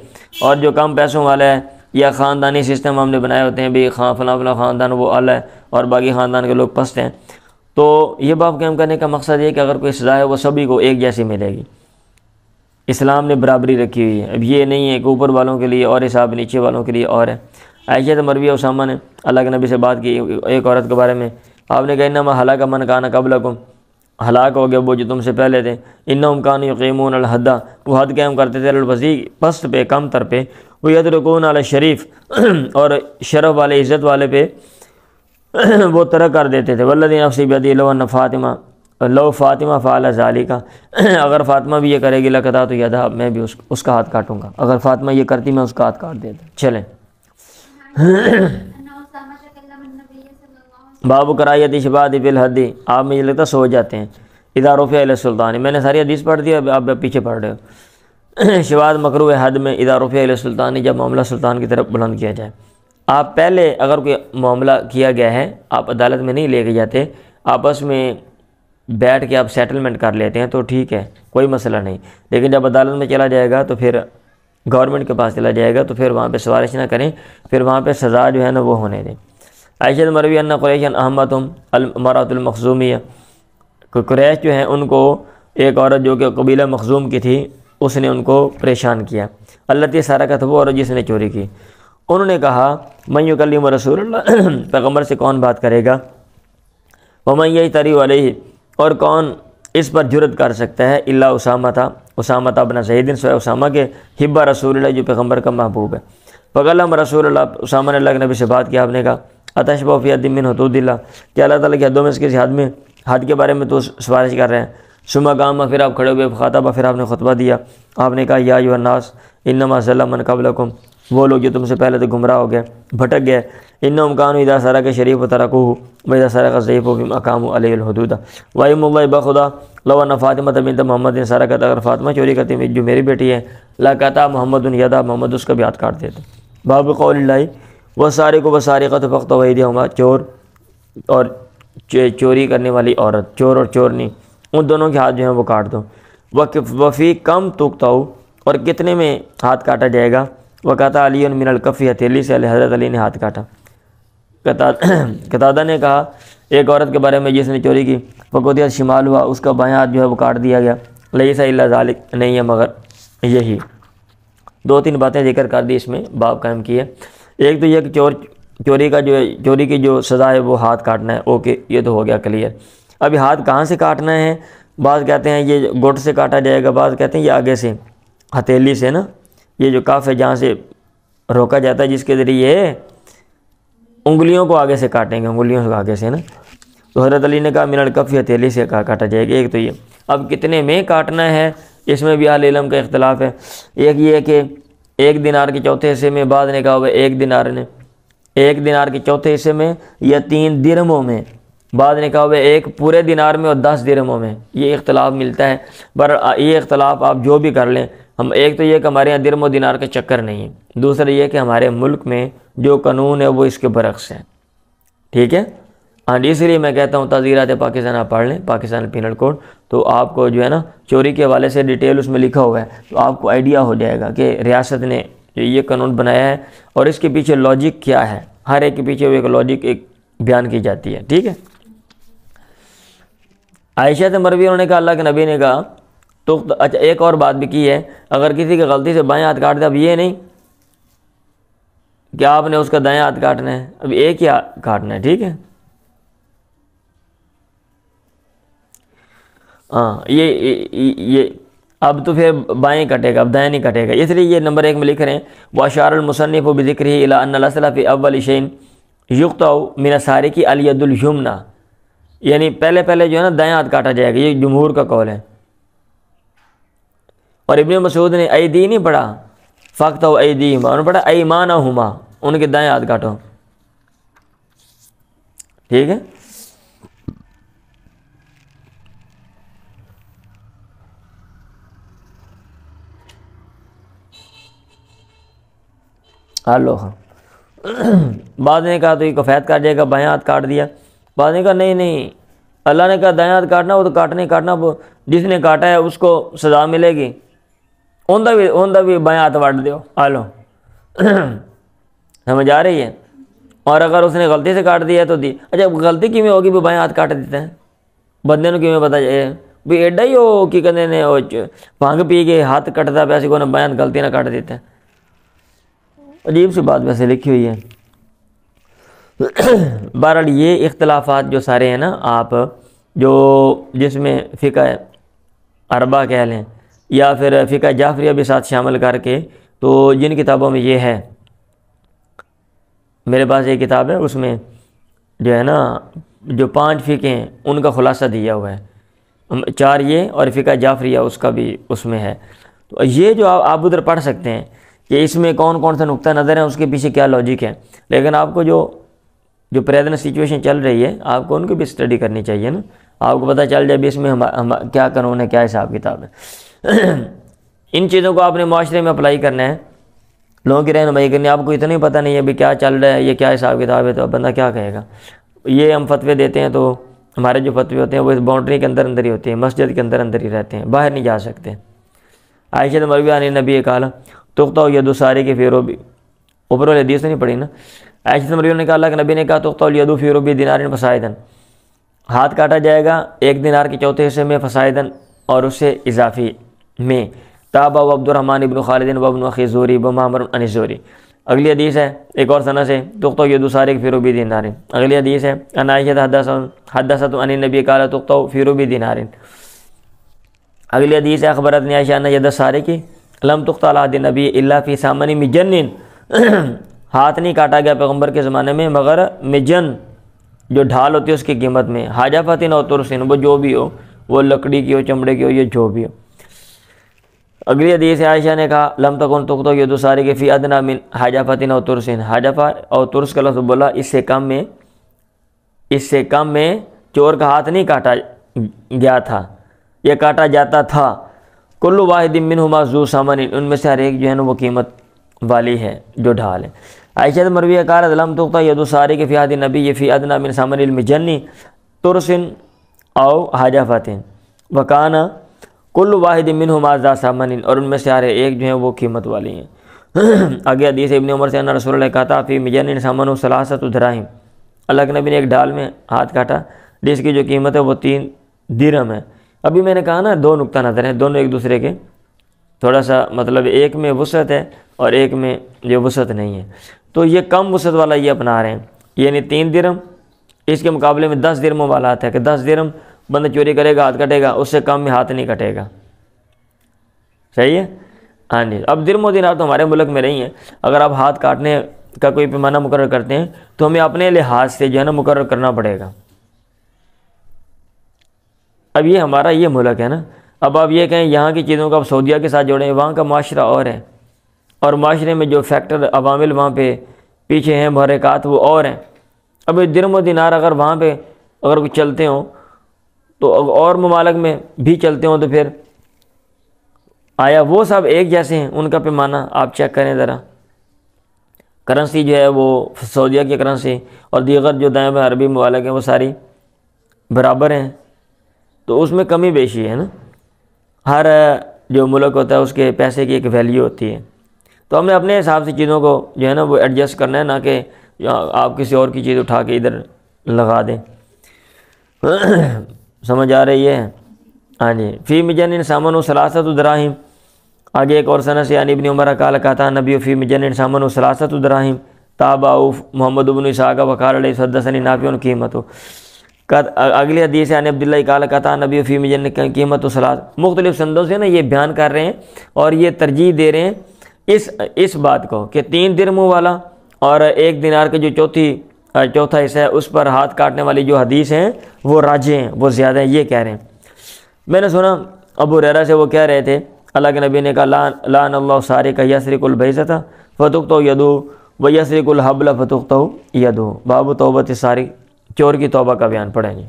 اور جو کم پیسوں والا ہے، یا خاندانی سسٹم ہم نے بنائے ہوتے ہیں بھی فلاں خاندان وہ اعلیٰ ہے اور باقی خاندان کے لوگ پست ہیں، تو یہ باب قائم کرنے کا مقصد یہ ہے کہ اگر کوئی سزا ہے وہ سبھی کو ایک جیسی ملے گی۔ اسلام نے برابری رکھی ہوئی ہے، اب یہ نہیں ہے کہ اوپر والوں کے لیے اور حساب نیچے والوں کے لیے اور ہے۔ عائشہ مرویہ اسامہ نے اللہ کے نبی سے بات کی ایک عورت کے بارے میں، آپ نے کہا انما ہلاک من کان قبلکم، ہلاک ہو گیا وہ جو تم سے پہلے تھے، انہم کانوا یقیمون الحد، وہ حد قائم کرتے تھے الوسیع، پست پہ، کم تر پہ، وہ یترکون علی شریف، اور شرف والے عزت والے پہ وہ ترک کر دیتے تھے۔ والذی نفسی بیدی لو فاطمہ فعل ذالک، اگر فاطمہ بھی یہ کرے گی لقطعت یدہ، میں بھی اس کا ہاتھ کاٹوں گا، اگر فاطمہ یہ کرتی میں اس کا ہاتھ کاٹ دیتا۔ چلیں باب کراہیت شباد فی الحد، آپ مجھے لگتا سو جاتے ہیں، اذا رفع الی السلطان، میں نے ساری حدیث پڑھ دی، آپ پیچھے پڑھ رہے ہو۔ شباد مکروہ حد میں، اذا رفع الی السلطان، جب معاملہ سلطان کی طرف بلند کیا جائے۔ آپ پہلے اگر کوئی معاملہ کیا گیا ہے، آپ عدالت میں نہیں لے کے جاتے، آپس میں بیٹھ کے آپ سیٹلمنٹ کر لیتے ہیں تو ٹھیک ہے، کوئی مسئلہ نہیں، لیکن جب عدالت میں چلا جائے گا تو پھر گورنمنٹ کے پاس چلا جائے گا تو پھر وہاں پہ سفارش نہ کریں، پھر وہاں پہ سزا جو ہے نا وہ ہونے دیں۔ عائشہ مروی ان قریشا اہمتہم المرأۃ المخزومیہ، قریش جو ہیں ان کو ایک عورت جو کہ قبیلہ مخزوم کی تھی اس نے ان کو پریشان کیا، التی سرقت، وہ عورت جس نے چوری کی۔ انہوں نے کہا من یکلم رسول اللہ، پیغمبر سے کون بات کرے گا، ومن یجتری علیہ، اور کون اس پر جرت کر سکتا ہے، الا اسامہ بن زید، سوائے اسامہ کے، حب رسول اللہ، جو پیغمبر کا محبوب ہے۔ فکلم رسول اللہ، اسامہ نے اللہ کے نبی سے بات کیا، آپ نے کہا اتشبہ فی حد من حدود اللہ، کہ اللہ تعالیٰ کی حدوں میں سے کسی حد کے بارے میں تو سفارش کر رہے ہیں۔ ثم قام، پھر آپ کھڑے ہوئے، خاطبہ، پھر آپ نے خطبہ دیا، آپ نے کہا یا ایھا الناس انما ضل من قبلکم، وہ لوگ جو تم سے پہلے تو گمراہ ہو گئے، بھٹک گئے، انہم کانوا اذا سرق الشریف ترکوہ واذا سرق الضعیف اقاموا علیہ الحدود وایم اللہ بخدا لو ان فاطمہ بنت محمد سرقت، اگر فاطمہ چوری کرتی جو میری بیٹی ہے، لقطع محمد یدا، محمد اس کا بھی ہاتھ کاٹ دیتے۔ باب قول اللہ والسارق والسارقۃ فاقطعوا ایدیہما، چور اور چوری کرنے والی عورت، چور اور چورنی، ان دونوں کے ہاتھ جو ہیں وہ کاٹ دو۔ وفی کم تقطعوا، اور کتنے میں ہاتھ کاٹا جائے گا، وقطع علی من الکف، ہتھیلی سے حضرت علی نے ہاتھ کاٹا۔ قتادہ نے کہا ایک عورت کے بارے میں جس نے چوری کی، فقطعت شمال ہوا، اس کا بائیں ہاتھ جو ہے وہ کاٹ دیا گیا، لیس الا ذالک، نہیں ہے مگر یہی۔ دو تین باتیں ذکر کر دی، اس میں باب قائم کی ہے۔ ایک تو یہ کہ چوری کی جو سزا ہے وہ ہاتھ کاٹنا ہے، اوکے یہ تو ہو گیا کلیئر۔ ابھی ہاتھ کہاں سے کاٹنا ہے، بعض کہتے ہیں یہ گوٹ سے کاٹا جائے گا، بعض کہتے ہیں یہ آگے سے، ہتھیلی سے نا، یہ جو کاف ہے جہاں سے روکا جاتا ہے جس کے ذریعے انگلیوں کو آگے سے کاٹیں گے، انگلیوں سے آگے سے نا، تو حضرت علی نے کہا من الکف، ہتھیلی سے کاٹا جائے گا۔ ایک تو یہ، اب کتنے میں کاٹنا ہے اس میں بھی اہل علم کا اختلاف ہے۔ ایک یہ کہ ایک دینار کے چوتھے حصے میں، بعض نے کہا ہوا ایک دینار کے چوتھے حصے میں یا 3 درہموں میں، بعض نے کہا ہوا ایک پورے دینار میں اور 10 درہموں میں، یہ اختلاف ملتا ہے۔ پر یہ اختلاف آپ جو بھی کر لیں، ہم ایک تو یہ کہ ہمارے یہاں درہم و دینار کا چکر نہیں ہے، دوسرا یہ کہ ہمارے ملک میں جو قانون ہے وہ اس کے برعکس ہے، ٹھیک ہے ہاں جی۔ اس لیے میں کہتا ہوں تعزیرات پاکستان آپ پڑھ لیں، پاکستان پینل کوڈ، تو آپ کو جو ہے نا چوری کے حوالے سے ڈیٹیل اس میں لکھا ہوا ہے، تو آپ کو آئیڈیا ہو جائے گا کہ ریاست نے یہ قانون بنایا ہے اور اس کے پیچھے لاجک کیا ہے، ہر ایک کے پیچھے وہ ایک لاجک ایک بیان کی جاتی ہے، ٹھیک ہے۔ عائشہ سے مروی انہوں نے کہا اللہ کے نبی نے کہا تو اچھا ایک اور بات بھی کی ہے، اگر کسی کی غلطی سے بائیں ہاتھ کاٹ دیا، اب یہ نہیں کہ آپ نے اس کا دائیں ہاتھ کاٹنا ہے، اب ایک ہی کاٹنا ہے، ٹھیک ہے ہاں۔ یہ اب تو پھر بائیں کٹے گا، اب دائیں نہیں کٹے گا، اس لیے یہ نمبر 1 میں لکھ رہے ہیں واشار المصنف بذکرہ الی ان الاصل فی اول شیء یقطع من السارق الید الیمنی، یعنی پہلے جو ہے نا دائیں ہاتھ کاٹا جائے گا، یہ جمہور کا قول ہے۔ اور ابن مسعود نے ایدی نہیں پڑھا، فاقطعوا ایدیہما، انہوں نے پڑھا ایمانہما، ان کے دائیں ہاتھ کاٹو، ٹھیک ہے۔ ہلو ہاں، بعض نے کہا تو یہ کفایت کاٹ جائے گا، بائیں ہاتھ کاٹ دیا، بعض نے کہا نہیں اللہ نے کہا دائیں ہاتھ کاٹنا، وہ تو کاٹنا وہ جس نے کاٹا ہے اس کو سزا ملے گی، اوندا بھی بائیں ہاتھ وڈ دیو، ہلو سمجھ آ رہی ہے۔ اور اگر اس نے غلطی سے کاٹ دیا تو دی، اچھا غلطی کیویں ہوگی بھی بائیں ہاتھ کاٹ دیتا ہے، بندے نوں کیویں پتا جائے بھی ایڈا ہی وہ کی کہندے نے بھنگ پی کے ہاتھ کٹدا پیا سی، کوئی بائیں ہاتھ غلطی نہ کاٹ دیتا ہے، عجیب سی بات ویسے لکھی ہوئی ہے۔ بہرحال یہ اختلافات جو سارے ہیں نا، آپ جو جس میں فقہ اربعہ کہہ لیں یا پھر فقہ جعفریہ بھی ساتھ شامل کر کے، تو جن کتابوں میں یہ ہے، میرے پاس یہ کتاب ہے، اس میں جو ہے نا جو 5 فقہ ہیں ان کا خلاصہ دیا ہوا ہے، 4 یہ اور فقہ جعفریہ اس کا بھی اس میں ہے، تو یہ جو آپ ادھر پڑھ سکتے ہیں کہ اس میں کون سے نقطہ نظر ہیں، اس کے پیچھے کیا لاجک ہے، لیکن آپ کو جو پریزنٹ سچویشن چل رہی ہے آپ کو ان کی بھی اسٹڈی کرنی چاہیے نا، آپ کو پتہ چل جائے بھی اس میں کیا قانون ہے، کیا حساب کتاب ہے۔ ان چیزوں کو آپ نے معاشرے میں اپلائی کرنا ہے، لوگوں کی رہنمائی کرنی ہے، آپ کو اتنا ہی پتہ نہیں ہے بھی کیا چل رہا ہے، یہ کیا حساب کتاب ہے، تو بندہ کیا کہے گا۔ یہ ہم فتوے دیتے ہیں تو ہمارے جو فتوے ہوتے ہیں وہ اس باؤنڈری کے اندر ہی ہوتے ہیں، مسجد کے اندر ہی رہتے ہیں، باہر نہیں جا سکتے۔ عائشہ مرویہ عن نبی قال تقطع ید السارق فی ربع، اوپر والی حدیث نہیں پڑھی نا، عائشہ مرویہ نے کہا اللہ کے نبی نے کہا تقطع الید فی ربع دینار فصاعدا، ہاتھ کاٹا جائے گا 1 دینار کے چوتھے حصے میں فصاعدن اور اس سے اضافی میں. تابع عبد الرحمن ابن خالد و ابن اخی زوری و معمر عن الزہری. اگلی حدیث ہے ایک اور سند سے تقطع ید سارق فی ربع دینار. اگلی حدیث ہے ان عائشہ حدثت عن النبی قال تقطع فی ربع دینار. اگلی حدیث ہے اخبرتنی عائشہ ان ید السارق لم تقطع علی عہد النبی الا فی ثمن مجن. ہاتھ نہیں کاٹا گیا پیغمبر کے زمانے میں مگر مجن جو ڈھال ہوتی ہے اس کی قیمت میں. حاجفتن اور ترسن وہ جو بھی ہو، وہ لکڑی کی ہو، چمڑے کی ہو، یہ جو بھی ہو. اگلی حدیث عائشہ نے کہا لم تکن تقطع ید سارق فی ادنی من حاجفتن اور ترسن. حاجفہ اور ترس کا لفظ بولا اس سے کم میں چور کا ہاتھ نہیں کاٹا گیا تھا، یہ کاٹا جاتا تھا. کل واحد منہما ذو ثمن، ان میں سے ہر ایک جو ہے نا وہ قیمت والی ہے جو ڈھال ہے. عائشہ مرویہ قالت لم تقطع ید سارق فی عہد النبی فی ادنی من ثمن المجن ترس او حاجفۃ وکان کل واحد منہما ذا ثمن، اور ان میں سے ہر ایک جو ہیں وہ قیمت والی ہیں. آگے حدیث ابن عمر سے ان رسول اللہ کہتا فی مجن ثمن ثلاثۃ دراہم. اللہ کے نبی نے ایک ڈال میں ہاتھ کاٹا جس کی جو قیمت ہے وہ 3 درہم ہے. ابھی میں نے کہا نا 2 نقطہ نظر ہیں، دونوں ایک دوسرے کے تھوڑا سا مطلب ایک میں وسعت ہے اور ایک میں جو وسعت نہیں ہے. تو یہ کم وسعت والا یہ اپنا رہے ہیں، یعنی 3 درہم. اس کے مقابلے میں 10 درہموں والا آتا ہے کہ 10 درہم بندہ چوری کرے گا ہاتھ کٹے گا، اس سے کم میں ہاتھ نہیں کٹے گا. صحیح ہے؟ ہاں جی. اب درہم و دینار تو ہمارے ملک میں نہیں ہے. اگر آپ ہاتھ کاٹنے کا کوئی پیمانہ مقرر کرتے ہیں تو ہمیں اپنے لحاظ سے جو ہے نا مقرر کرنا پڑے گا. اب یہ ہمارا یہ ملک ہے نا. اب آپ یہ کہیں یہاں کی چیزوں کو آپ سعودیہ کے ساتھ جوڑیں، وہاں کا معاشرہ اور ہے، اور معاشرے میں جو فیکٹر عوامل وہاں پہ پیچھے ہیں، محرکات وہ اور ہیں. اب درہم و دینار اگر وہاں پہ اگر کوئی چلتے ہوں تو اور ممالک میں بھی چلتے ہوں تو پھر آیا وہ سب ایک جیسے ہیں؟ ان کا پیمانہ آپ چیک کریں ذرا. کرنسی جو ہے وہ سعودیہ کی کرنسی اور دیگر جو دائیں بائیں عربی ممالک ہیں وہ ساری برابر ہیں. تو اس میں کمی بیشی ہے نا. ہر جو ملک ہوتا ہے اس کے پیسے کی ایک ویلیو ہوتی ہے. تو ہم نے اپنے حساب سے چیزوں کو جو ہے نا وہ ایڈجسٹ کرنا ہے، نہ کہ آپ کسی اور کی چیز اٹھا کے ادھر لگا دیں. سمجھ آ رہی ہے؟ ہاں جی. فی مجن ثمن ثلاثۃ دراہم. آگے ایک اور سند سے یعنی ابن عمر قال کہتا نبی فی مجن ثمن ثلاثۃ دراہم تابع محمد بن اسحاق وقال علیہ حدثنی نافع قیمت. اگلی حدیث ہے عبداللہ قال کہتا نبی فی مجن قیمت ثلاث. مختلف سندوں سے نا یہ بیان کر رہے ہیں اور یہ ترجیح دے رہے ہیں اس بات کو کہ 3 درہموں والا اور 1 دینار کے جو چوتھا حصہ ہے اس پر ہاتھ کاٹنے والی جو حدیث ہیں وہ راجح ہیں، وہ زیادہ ہیں، یہ کہہ رہے ہیں. میں نے سنا ابو ہریرہ سے وہ کہہ رہے تھے اللہ کے نبی نے کہا لعن اللہ سارق یسرق البیضۃ فتقطع یدہ ویسرق الحبل فتقطع یدہ. باب توبۃ السارق، چور کی توبہ کا بیان پڑھیں جی.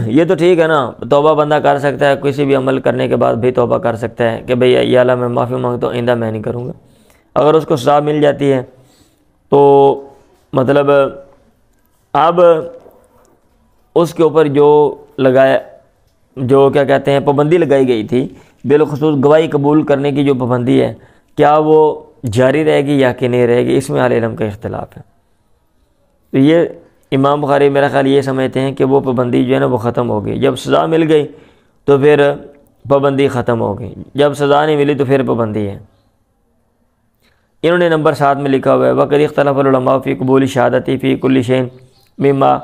یہ تو ٹھیک ہے نا، توبہ بندہ کر سکتا ہے، کسی بھی عمل کرنے کے بعد بھی توبہ کر سکتا ہے کہ بھئی یا اللہ میں معافی مانگتا ہوں، آئندہ میں نہیں کروں گا. اگر اس کو سزا مل جاتی ہے تو مطلب اب اس کے اوپر جو کیا کہتے ہیں پابندی لگائی گئی تھی، بالخصوص گواہی قبول کرنے کی جو پابندی ہے، کیا وہ جاری رہے گی یا کہ نہیں رہے گی، اس میں اہل علم کا اختلاف ہے. تو یہ امام بخاری میرا خیال یہ سمجھتے ہیں کہ وہ پابندی جو ہے نا وہ ختم ہو گئی. جب سزا مل گئی تو پھر پابندی ختم ہو گئی، جب سزا نہیں ملی تو پھر پابندی ہے. انہوں نے نمبر 7 میں لکھا ہوا ہے وقد اختلف العلماء فی قبول شہادتی فی کل شیء مما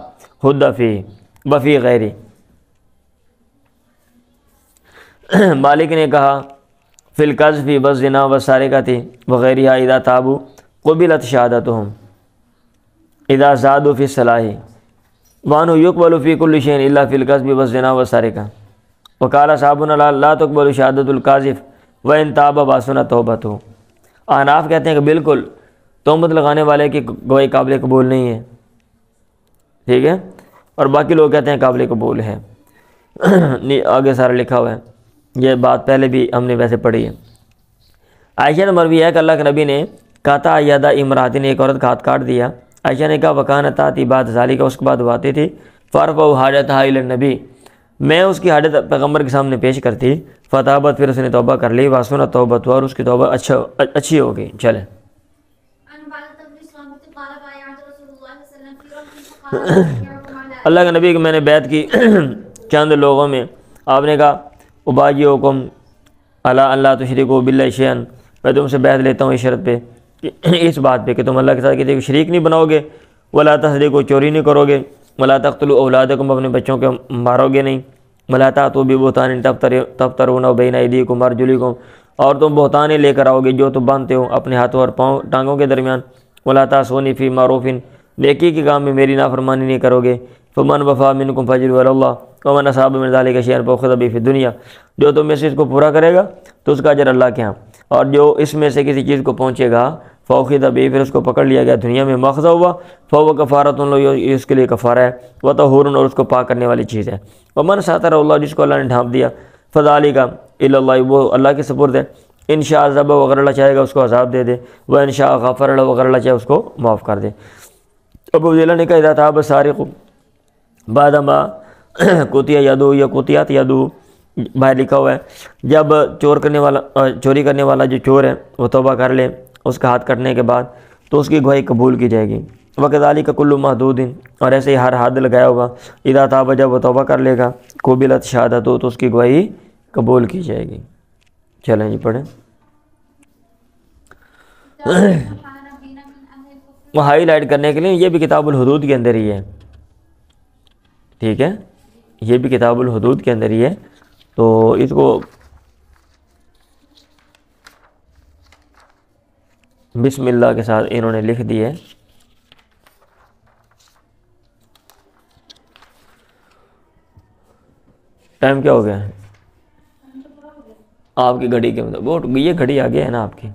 حد فی وفی غیری. مالک نے کہا فی القذف والزنا والسرقۃ وغیرہا اذا تابوا قبلت شہادتہم اذا زادوا فی الصلاح وانه يقبل فی کل شیء الا فی القذف والزنا والسرقۃ. وقال صحابنا لا تقبل شہادت القاذف وان تاب وحسن توبته. احناف کہتے ہیں کہ بالکل تہمت لگانے والے کی گواہی قابل قبول نہیں ہے، ٹھیک ہے، اور باقی لوگ کہتے ہیں قابل قبول ہے. آگے سارا لکھا ہوا ہے، یہ بات پہلے بھی ہم نے ویسے پڑھی ہے. عائشہ نے مروی ہے کہ اللہ کے نبی نے قطع ید امرأۃ نے ایک عورت کا ہاتھ کاٹ دیا. عائشہ نے کہا وکانت تاتی بعد ذالک، اس کے بعد وہ آتی تھی فرفع حاجتہا الی النبی، میں اس کی حاجت پیغمبر کے سامنے پیش کرتی، فتابت، پھر اس نے توبہ کر لی، واسنہ توبت، اور اس کی توبہ اچھی ہو گئی۔ چلیں اللہ کے نبی کہ میں نے بیعت کی چند لوگوں میں، آپ نے کہا ابایعکم علی اللہ تشرکوا باللہ شیئا، میں تم سے بیعت لیتا ہوں اس شرط پہ، اس بات پہ کہ تم اللہ کے ساتھ کسی کو شریک نہیں بناؤ گے، ولا تسرقوا، چوری نہیں کرو گے، ولا تقتلوا اولادکم، اپنے بچوں کو مارو گے نہیں، ولا تأتوا ببہتان تفترونہ بین ایدیکم وارجلکم، اور تم بہتان لے کر آؤ گے جو تم باندھتے ہو اپنے ہاتھوں اور پاؤں ٹانگوں کے درمیان، ولا تعصونی فی معروف، نیکی کے کام میں میری نافرمانی نہیں کرو گے، فمن وفا منکم فاجرہ علی اللہ ومن اصاب من ذلک شیئا فأخذ به فی الدنیا، جو تم میں سے اس کو پورا کرے گا تو اس کا اجر اللہ کے ہاں، اور جو اس میں سے کسی چیز کو پہنچے گا فأخذ به، پھر اس کو پکڑ لیا گیا دنیا میں، مأخذہ ہوا، فهو کفارۃ له، اس کے لیے کفارہ ہے، وطہور، اور اس کو پاک کرنے والی چیز ہے، ومن ساتر اللہ، جس کو اللہ نے ڈھانپ دیا، فذلک الی اللہ، وہ اللہ کے سپرد ہے، ان شاء عذاب، اگر اللہ چاہے گا اس کو عذاب دے دے، وہ ان شاء غفر له، اگر اللہ چاہے اس کو معاف کر دے۔ ابو ذیلہ نے کہا اذا تاب السارق بعد ما قطع یدہ، یا قطعت یدہ باہر لکھا ہوا ہے، جب چوری کرنے والا جو چور ہے وہ توبہ کر لے اس کا ہاتھ کٹنے کے بعد تو اس کی گواہی قبول کی جائے گی، وکذالک کل محدود، اور ایسے ہی ہر حد لگایا ہوگا، اذا تاب، جب وہ توبہ کر لے گا، قبلت شہادتہ، تو اس کی گواہی قبول کی جائے گی۔ چلیں جی پڑھیں۔ وہ ہائی لائٹ کرنے کے لیے یہ بھی کتاب الحدود کے اندر ہی ہے، ٹھیک ہے، یہ بھی کتاب الحدود کے اندر ہی ہے، تو اس کو بسم اللہ کے ساتھ انہوں نے لکھ دی ہے۔ ٹائم کیا ہو گیا ہے آپ کی گھڑی کے مطابق؟ یہ گھڑی آگے ہے نا آپ کی۔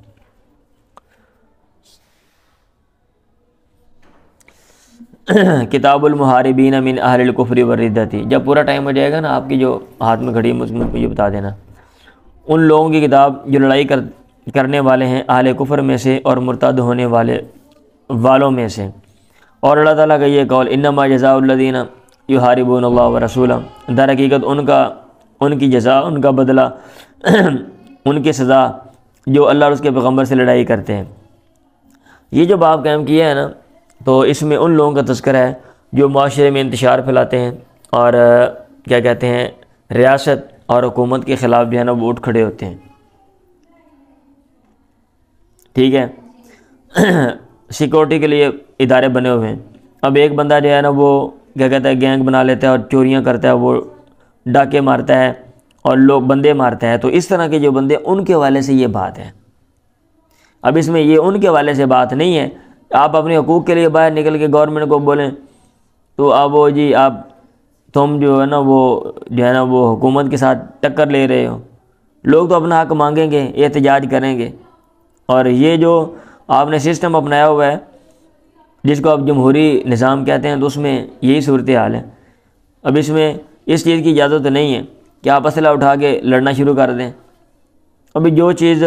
کتاب المحاربین من اہل الکفر والردۃ، جب پورا ٹائم ہو جائے گا نا آپ کی جو ہاتھ میں گھڑی، مجھے بتا دینا، ان لوگوں کی کتاب جو لڑائی کرنے والے ہیں اہل کفر میں سے اور مرتد ہونے والوں میں سے، اور اللہ تعالیٰ کا یہ قول انما جزاء الذین یحاربون اللہ ورسولہ، در حقیقت ان کی جزا، ان کا بدلہ، ان کی سزا جو اللہ اور اس کے پیغمبر سے لڑائی کرتے ہیں۔ یہ جو باب قائم کیا ہے نا، تو اس میں ان لوگوں کا تذکرہ ہے جو معاشرے میں انتشار پھیلاتے ہیں اور کیا کہتے ہیں، ریاست اور حکومت کے خلاف جو ہے نا وہ اٹھ کھڑے ہوتے ہیں، ٹھیک ہے۔ سیکورٹی کے لیے ادارے بنے ہوئے ہیں، اب ایک بندہ جو ہے نا وہ کیا کہتا ہے گینگ بنا لیتا ہے اور چوریاں کرتا ہے، وہ ڈاکے مارتا ہے اور لوگ بندے مارتا ہے، تو اس طرح کے جو بندے، ان کے حوالے سے یہ بات ہے۔ اب اس میں یہ ان کے حوالے سے بات نہیں ہے، آپ اپنے حقوق کے لیے باہر نکل کے گورنمنٹ کو بولیں تو اب وہ جی تم جو ہے نا وہ حکومت کے ساتھ ٹکر لے رہے ہو، لوگ تو اپنا حق مانگیں گے، احتجاج کریں گے، اور یہ جو آپ نے سسٹم اپنایا ہوا ہے جس کو آپ جمہوری نظام کہتے ہیں، تو اس میں یہی صورتحال ہے۔ اب اس میں اس چیز کی اجازت نہیں ہے کہ آپ اسلحہ اٹھا کے لڑنا شروع کر دیں۔ ابھی جو چیز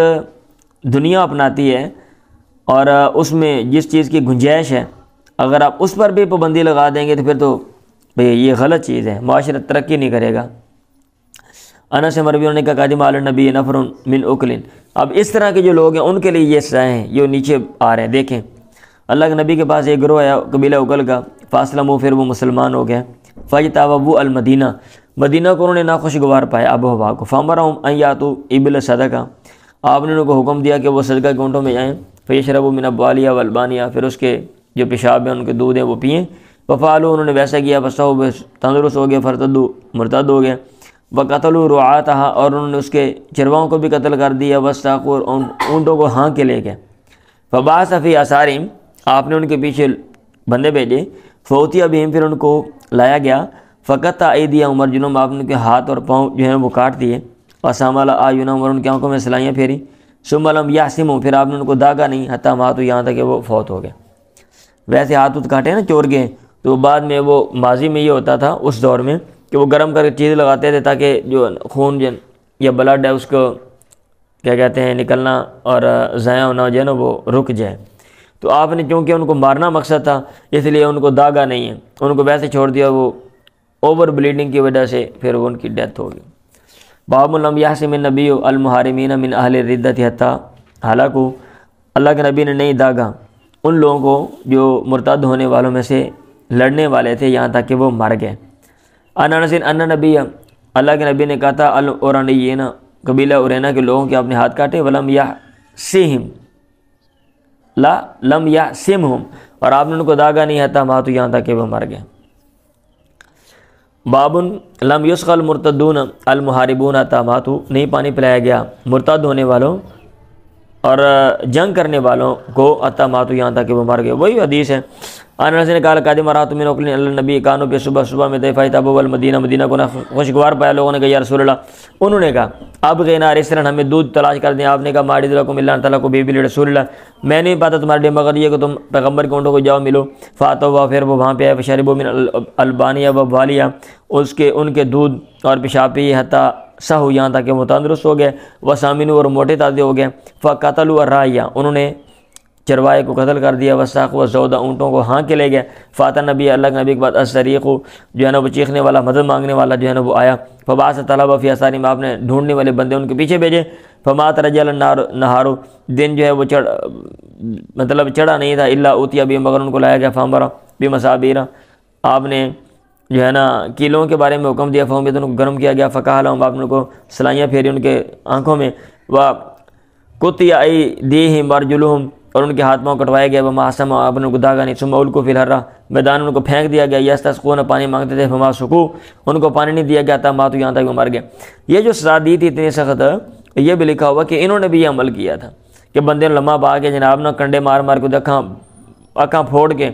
دنیا اپناتی ہے اور اس میں جس چیز کی گنجائش ہے، اگر آپ اس پر بھی پابندی لگا دیں گے تو پھر تو بھئی یہ غلط چیز ہے، معاشرہ ترقی نہیں کرے گا۔ انس مربی نے کہا قادم علی النبی نفر من اکل، اب اس طرح کے جو لوگ ہیں ان کے لیے یہ سزائیں ہیں، یہ نیچے آ رہے ہیں، دیکھیں۔ اللہ کے نبی کے پاس ایک گروہ آیا قبیلہ اکل کا، فاسلموا، پھر وہ مسلمان ہو گئے، فاجتابوا المدینہ، مدینہ کو انہوں نے ناخوشگوار پایا آب و ہوا کو، فامرہم ان یاتوا ابل صدقہ، آپ نے ان کو حکم دیا کہ وہ صدقہ کے اونٹوں میں جائیں، فیشربوا من ابوالیہ والبانیہ، پھر اس کے جو پیشاب ہیں ان کے دودھ ہیں وہ پئیں، وفعلوا، انہوں نے ویسا کیا، فصحوا، تندرست ہو گئے، فرتدوا، مرتد ہو گئے، وقتلوا رعاتها، اور انہوں نے اس کے چرواؤں کو بھی قتل کر دیا، واستاقوا، اونٹوں کو ہانک کے لے گئے، فبعث فی آثارہم، آپ نے ان کے پیچھے بندے بھیجے، فوتی بہم، پھر ان کو لایا گیا، فقطع ایدیہم ارجلہم، آپ نے ان کے ہاتھ اور پاؤں جو ہیں وہ کاٹ دیے، وسامل اعینہم، اور ان کی آنکھوں میں سلائیاں پھیری، ثم لم یعصموا، پھر آپ نے ان کو داغا نہیں، حتی ماتوا، یہاں تک کہ وہ فوت ہو گئے۔ ویسے ہاتھ کاٹے نا چور کے، تو بعد میں وہ ماضی میں یہ ہوتا تھا اس دور میں کہ وہ گرم کر کے چیز لگاتے تھے تاکہ جو خون یا بلڈ ہے اس کو کیا کہتے ہیں نکلنا اور ضائع ہونا جو ہے نا وہ رک جائے، تو آپ نے چونکہ ان کو مارنا مقصد تھا اس لیے ان کو داغا نہیں ہے، ان کو ویسے چھوڑ دیا، وہ اوور بلیڈنگ کی وجہ سے پھر وہ ان کی ڈیتھ ہو گئی۔ باب لم یحسم النبی المحارمین من اہل الردۃ حتی ہلاکو، اللہ کے نبی نے نہیں داغا ان لوگوں کو جو مرتد ہونے والوں میں سے لڑنے والے تھے یہاں تک کہ وہ مر گئے۔ ان انس ان نبی، اللہ کے نبی نے کہا تھا العرانیین، قبیلہ عرینا کے لوگوں کے اپنے ہاتھ کاٹے، ولم یحسہم لا لم یحسمہم، اور آپ نے ان کو داغا نہیں حتی ماتوا، یہاں تک کہ وہ مر گئے۔ باب لم یسق المرتدون المحاربون حتی ماتوا، نہیں پانی پلایا گیا مرتد ہونے والوں اور جنگ کرنے والوں کو حتی ماتوا، یہاں تک کہ وہ مر گئے۔ وہی حدیث ہے۔ انس نے کہا قادم رات من اکل النبی، کانوں پہ صبح میں طیفہ تابو المدینہ، مدینہ کو خوشگوار پایا، لوگوں نے کہا یا رسول اللہ، انہوں نے کہا اب غینا رسرن، ہمیں دودھ تلاش کر دیں۔ آپ نے کہا ماڑی دلکم اللہ تعالیٰ کو بیبی رسول اللہ، میں نہیں پاتا تمہارے لیے مگر یہ کہ تم پیغمبر کے اونٹوں کو جاؤ ملو۔ فاتوا، پھر وہ وہاں پہ آئے، فشربوا من البانیہ و بالیا، ان کے دودھ اور پیشاب پی، حتیٰ سہو، یہاں تک کہ وہ تندرست ہو گئے، وسامنو، اور موٹے تازے ہو گئے، فقتلوا الراعیہ، انہوں نے چروائے کو قتل کر دیا، وساق و زودہ، اونٹوں کو ہاں کے لے گئے۔ فاتح نبی، اللہ کے نبی کے بعد الصریخ، جو ہے نا وہ چیخنے والا، مدد مانگنے والا جو ہے نا وہ آیا۔ فبعث طلبہ فی اثارہم، آپ نے ڈھونڈنے والے بندے ان کے پیچھے بھیجے۔ فمات رجل النہار، دن جو ہے وہ چڑھا نہیں تھا، الا اوتیہ بھی، مگر ان کو لایا گیا، فامر بمصابیرہ، آپ نے جو ہے نا کیلوں کے بارے میں حکم دیا، فہم ان کو گرم کیا گیا، فقہلہم، آپ نے ان کو سلائیاں پھیری ان کے آنکھوں میں، وقطع ایدیہم وارجلہم، اور ان کے ہاتھ پاؤں کٹوائے گئے، وما عصم، آپ نے ان کو داغا نہیں، ثم القوا فی الحرہ، میدان ان کو پھینک دیا گیا، یستسقون، پانی مانگتے تھے، فما سقوا، ان کو پانی نہیں دیا گیا، حتی ماتوا، یہاں تک وہ مر گئے۔ یہ جو سزا دی تھی اتنی سخت، یہ بھی لکھا ہوا کہ انہوں نے بھی یہ عمل کیا تھا کہ بندے نے لمحہ با کے جناب نا کنڈے مار مار کے آنکھاں پھوڑ کے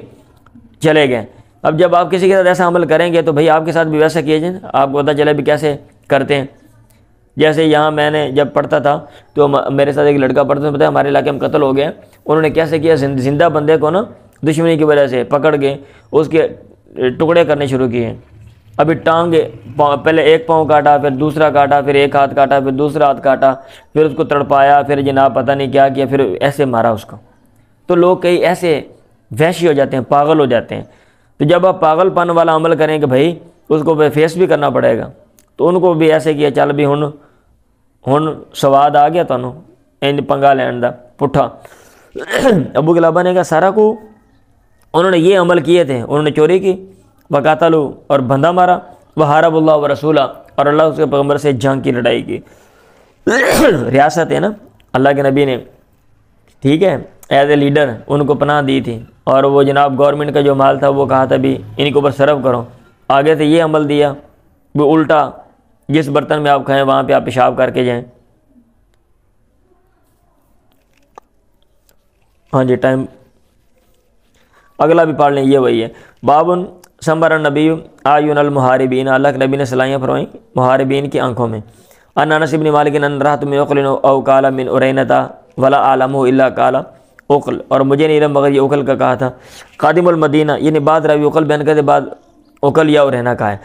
چلے گئے۔ اب جب آپ کسی کے ساتھ ایسا عمل کریں گے تو بھئی آپ کے ساتھ بھی ویسا کیے جائیں، آپ کو پتہ چلے بھی کیسے کرتے ہیں۔ جیسے یہاں میں نے جب پڑھتا تھا تو میرے ساتھ ایک لڑکا پڑھتا تھا، پتہ ہے ہمارے علاقے میں قتل ہو گیا، انہوں نے کیسے کیا، زندہ بندے کو نا دشمنی کی وجہ سے پکڑ کے اس کے ٹکڑے کرنے شروع کیے۔ ابھی ٹانگے، پہلے ایک پاؤں کاٹا، پھر دوسرا کاٹا، پھر ایک ہاتھ کاٹا، پھر دوسرا ہاتھ کاٹا، پھر اس کو تڑپایا، پھر جناب پتہ نہیں کیا کیا، پھر ایسے مارا اس کو۔ تو لوگ کئی ایسے وحشی ہو جاتے ہیں، پاگل ہو جاتے ہیں۔ تو جب آپ پاگل پن والا عمل کریں کہ بھائی اس کو فیس بھی کرنا پڑے گا، تو ان کو بھی ایسے کیا، چل بھی ہن سواد آ گیا تانوں انج پنگا لین دا پٹھا۔ ابو قلابہ نے کہا سارا کو انہوں نے یہ عمل کیے تھے، انہوں نے چوری کی، وقاتلوا، اور بندہ مارا، وحارب اللہ و رسولہ، اور اللہ اس کے پیغمبر سے جنگ کی لڑائی کی۔ ریاست ہے نا، اللہ کے نبی نے ٹھیک ہے ایز اے لیڈر ان کو پناہ دی تھی، اور وہ جناب گورنمنٹ کا جو مال تھا وہ کہا تھا بھی ان کے اوپر صرف کرو، آگے سے یہ عمل دیا، وہ الٹا جس برتن میں آپ کھائیں وہاں پہ آپ پیشاب کر کے جائیں۔ ہاں جی ٹائم اگلا بھی پڑھ لیں، یہ وہی ہے۔ بابن سمبر النبی آیون المحاربین، اللہ کے نبی نے سلائیاں فرمائیں محاربین کی آنکھوں میں۔ ان انس بن مالک ان رأت من عقل او قال من ارینتا ولا اعلم الا قال عقل، اور مجھے نہیں علم مگر یہ عقل کا کہا تھا۔ قادم المدینہ، یعنی بعد راوی عقل بیان کرتے، بعد عقل یا ارینا کا ہے۔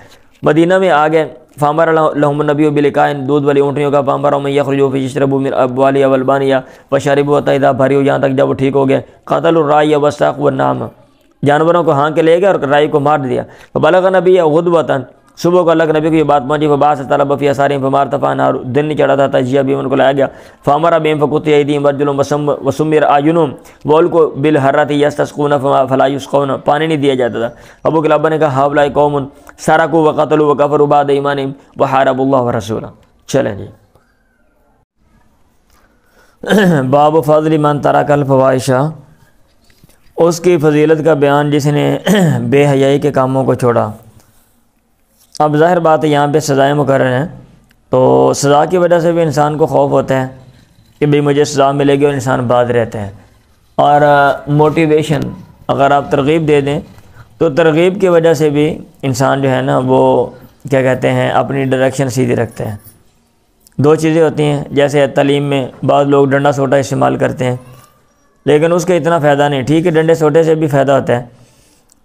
مدینہ میں آ گئے، فامر لهم النبی بلقاء، دودھ والی اونٹنیوں کا، فامر من یخرجوا فیشربوا من ابوالها والبانیہ وشربوا حتی اذا بھری، یہاں تک جب وہ ٹھیک ہو گئے۔ قتلوا الراعی والساق والنعام، جانوروں کو ہاں کے لے گئے اور رائی کو مار دیا۔ فبلغ نبی غدوۃ، صبح کو اللہ کے نبی کو یہ بات پہنچی، فبعث طلب فی اثارہم فمارتفع نار، دن نہیں چڑھا تھا، تجزیہ بھی ان کو لایا گیا۔ فامر بہم فقطع ایدیہم وارجلہم وسمر اعینہم، والقوا بالحرۃ یستسقون فلا یسقون، پانی نہیں دیا جاتا تھا۔ ابو قلابہ نے کہا ہؤلاء قوم سرقوا وقتلوا وکفروا بعد ایمانہم وحاربوا اللہ ورسولہ۔ چلیں جی، باب فضل من ترک الفواحش، اس کی فضیلت کا بیان جس نے بے حیائی کے کاموں کو چھوڑا۔ اب ظاہر بات ہے یہاں پہ سزائیں مقرر ہیں، تو سزا کی وجہ سے بھی انسان کو خوف ہوتا ہے کہ بھئی مجھے سزا ملے گی، اور انسان باز رہتا ہے۔ اور موٹیویشن، اگر آپ ترغیب دے دیں تو ترغیب کی وجہ سے بھی انسان جو ہے نا وہ کیا کہتے ہیں اپنی ڈائریکشن سیدھی رکھتے ہیں۔ دو چیزیں ہوتی ہیں، جیسے تعلیم میں بعض لوگ ڈنڈا سوٹا استعمال کرتے ہیں، لیکن اس کا اتنا فائدہ نہیں، ٹھیک ہے ڈنڈے سوٹے سے بھی فائدہ ہوتا ہے،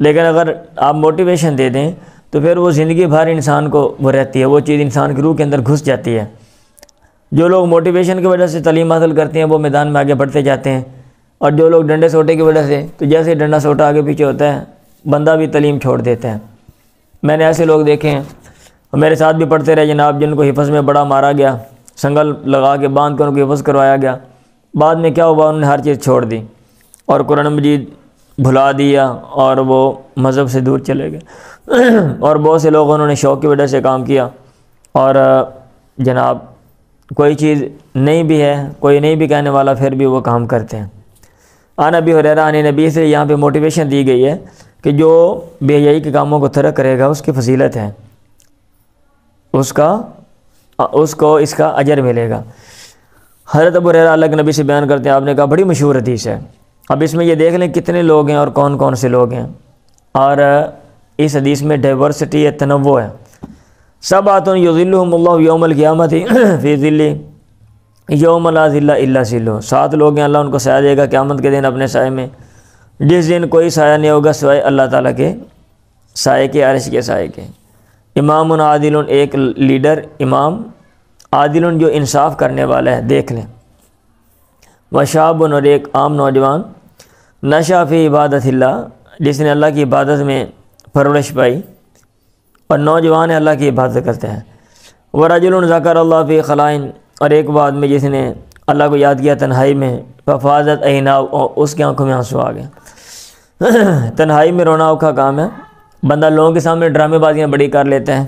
لیکن اگر آپ موٹیویشن دے دیں تو پھر وہ زندگی بھر انسان کو وہ رہتی ہے، وہ چیز انسان کی روح کے اندر گھس جاتی ہے۔ جو لوگ موٹیویشن کی وجہ سے تعلیم حاصل کرتے ہیں وہ میدان میں آگے بڑھتے جاتے ہیں، اور جو لوگ ڈنڈے سوٹے کی وجہ سے، تو جیسے ڈنڈا سوٹا آگے پیچھے ہوتا ہے بندہ بھی تعلیم چھوڑ دیتا ہے۔ میں نے ایسے لوگ دیکھے ہیں، میرے ساتھ بھی پڑھتے رہے جناب، جن کو حفظ میں بڑا مارا گیا، سنگل لگا کے باندھ کر ان کو حفظ کروایا گیا، بعد میں کیا ہوا، انہوں نے ہر چیز چھوڑ دی اور قرآن مجید بھلا دیا اور وہ مذہب سے دور چلے گئے اور بہت سے لوگوں نے شوق کی وجہ سے کام کیا، اور جناب کوئی چیز نہیں بھی ہے، کوئی نہیں بھی کہنے والا، پھر بھی وہ کام کرتے ہیں۔ عن ابی ہریرہ عن نبی سے یہاں پہ موٹیویشن دی گئی ہے کہ جو بے حیائی کے کاموں کو ترک کرے گا اس کی فضیلت ہے، اس کو اس کا اجر ملے گا۔ حضرت ابو ہریرہ اللہ کے نبی سے بیان کرتے ہیں، آپ نے کہا بڑی مشہور حدیث ہے۔ اب اس میں یہ دیکھ لیں کتنے لوگ ہیں اور کون کون سے لوگ ہیں، اور اس حدیث میں ڈائیورسٹی ہے، تنوع ہے۔ سبعۃ یظلھم اللہ یوم القیامۃ فی ظلہ یوم لا ظل الا ظلہ، 7 لوگ ہیں اللہ ان کو سایہ دے گا قیامت کے دن اپنے سائے میں، جس دن کوئی سایہ نہیں ہوگا سوائے اللہ تعالیٰ کے سائے کے، عرش کے سائے کے۔ امام عادل، ایک لیڈر امام عادل جو انصاف کرنے والا ہے، دیکھ لیں۔ وشاب، اور ایک عام نوجوان، نشأ فی عبادت اللہ، جس نے اللہ کی عبادت میں پرورش پائی اور نوجوان اللہ کی عبادت کرتے ہیں۔ ورجل ذکر اللہ فی خلائن، اور ایک بعد میں جس نے اللہ کو یاد کیا تنہائی میں، ففاضت عیناہ، اس کی آنکھوں میں آنسو آ گئے۔ تنہائی میں رونا اوکھا کام ہے، بندہ لوگوں کے سامنے ڈرامے بازیاں بڑی کر لیتے ہیں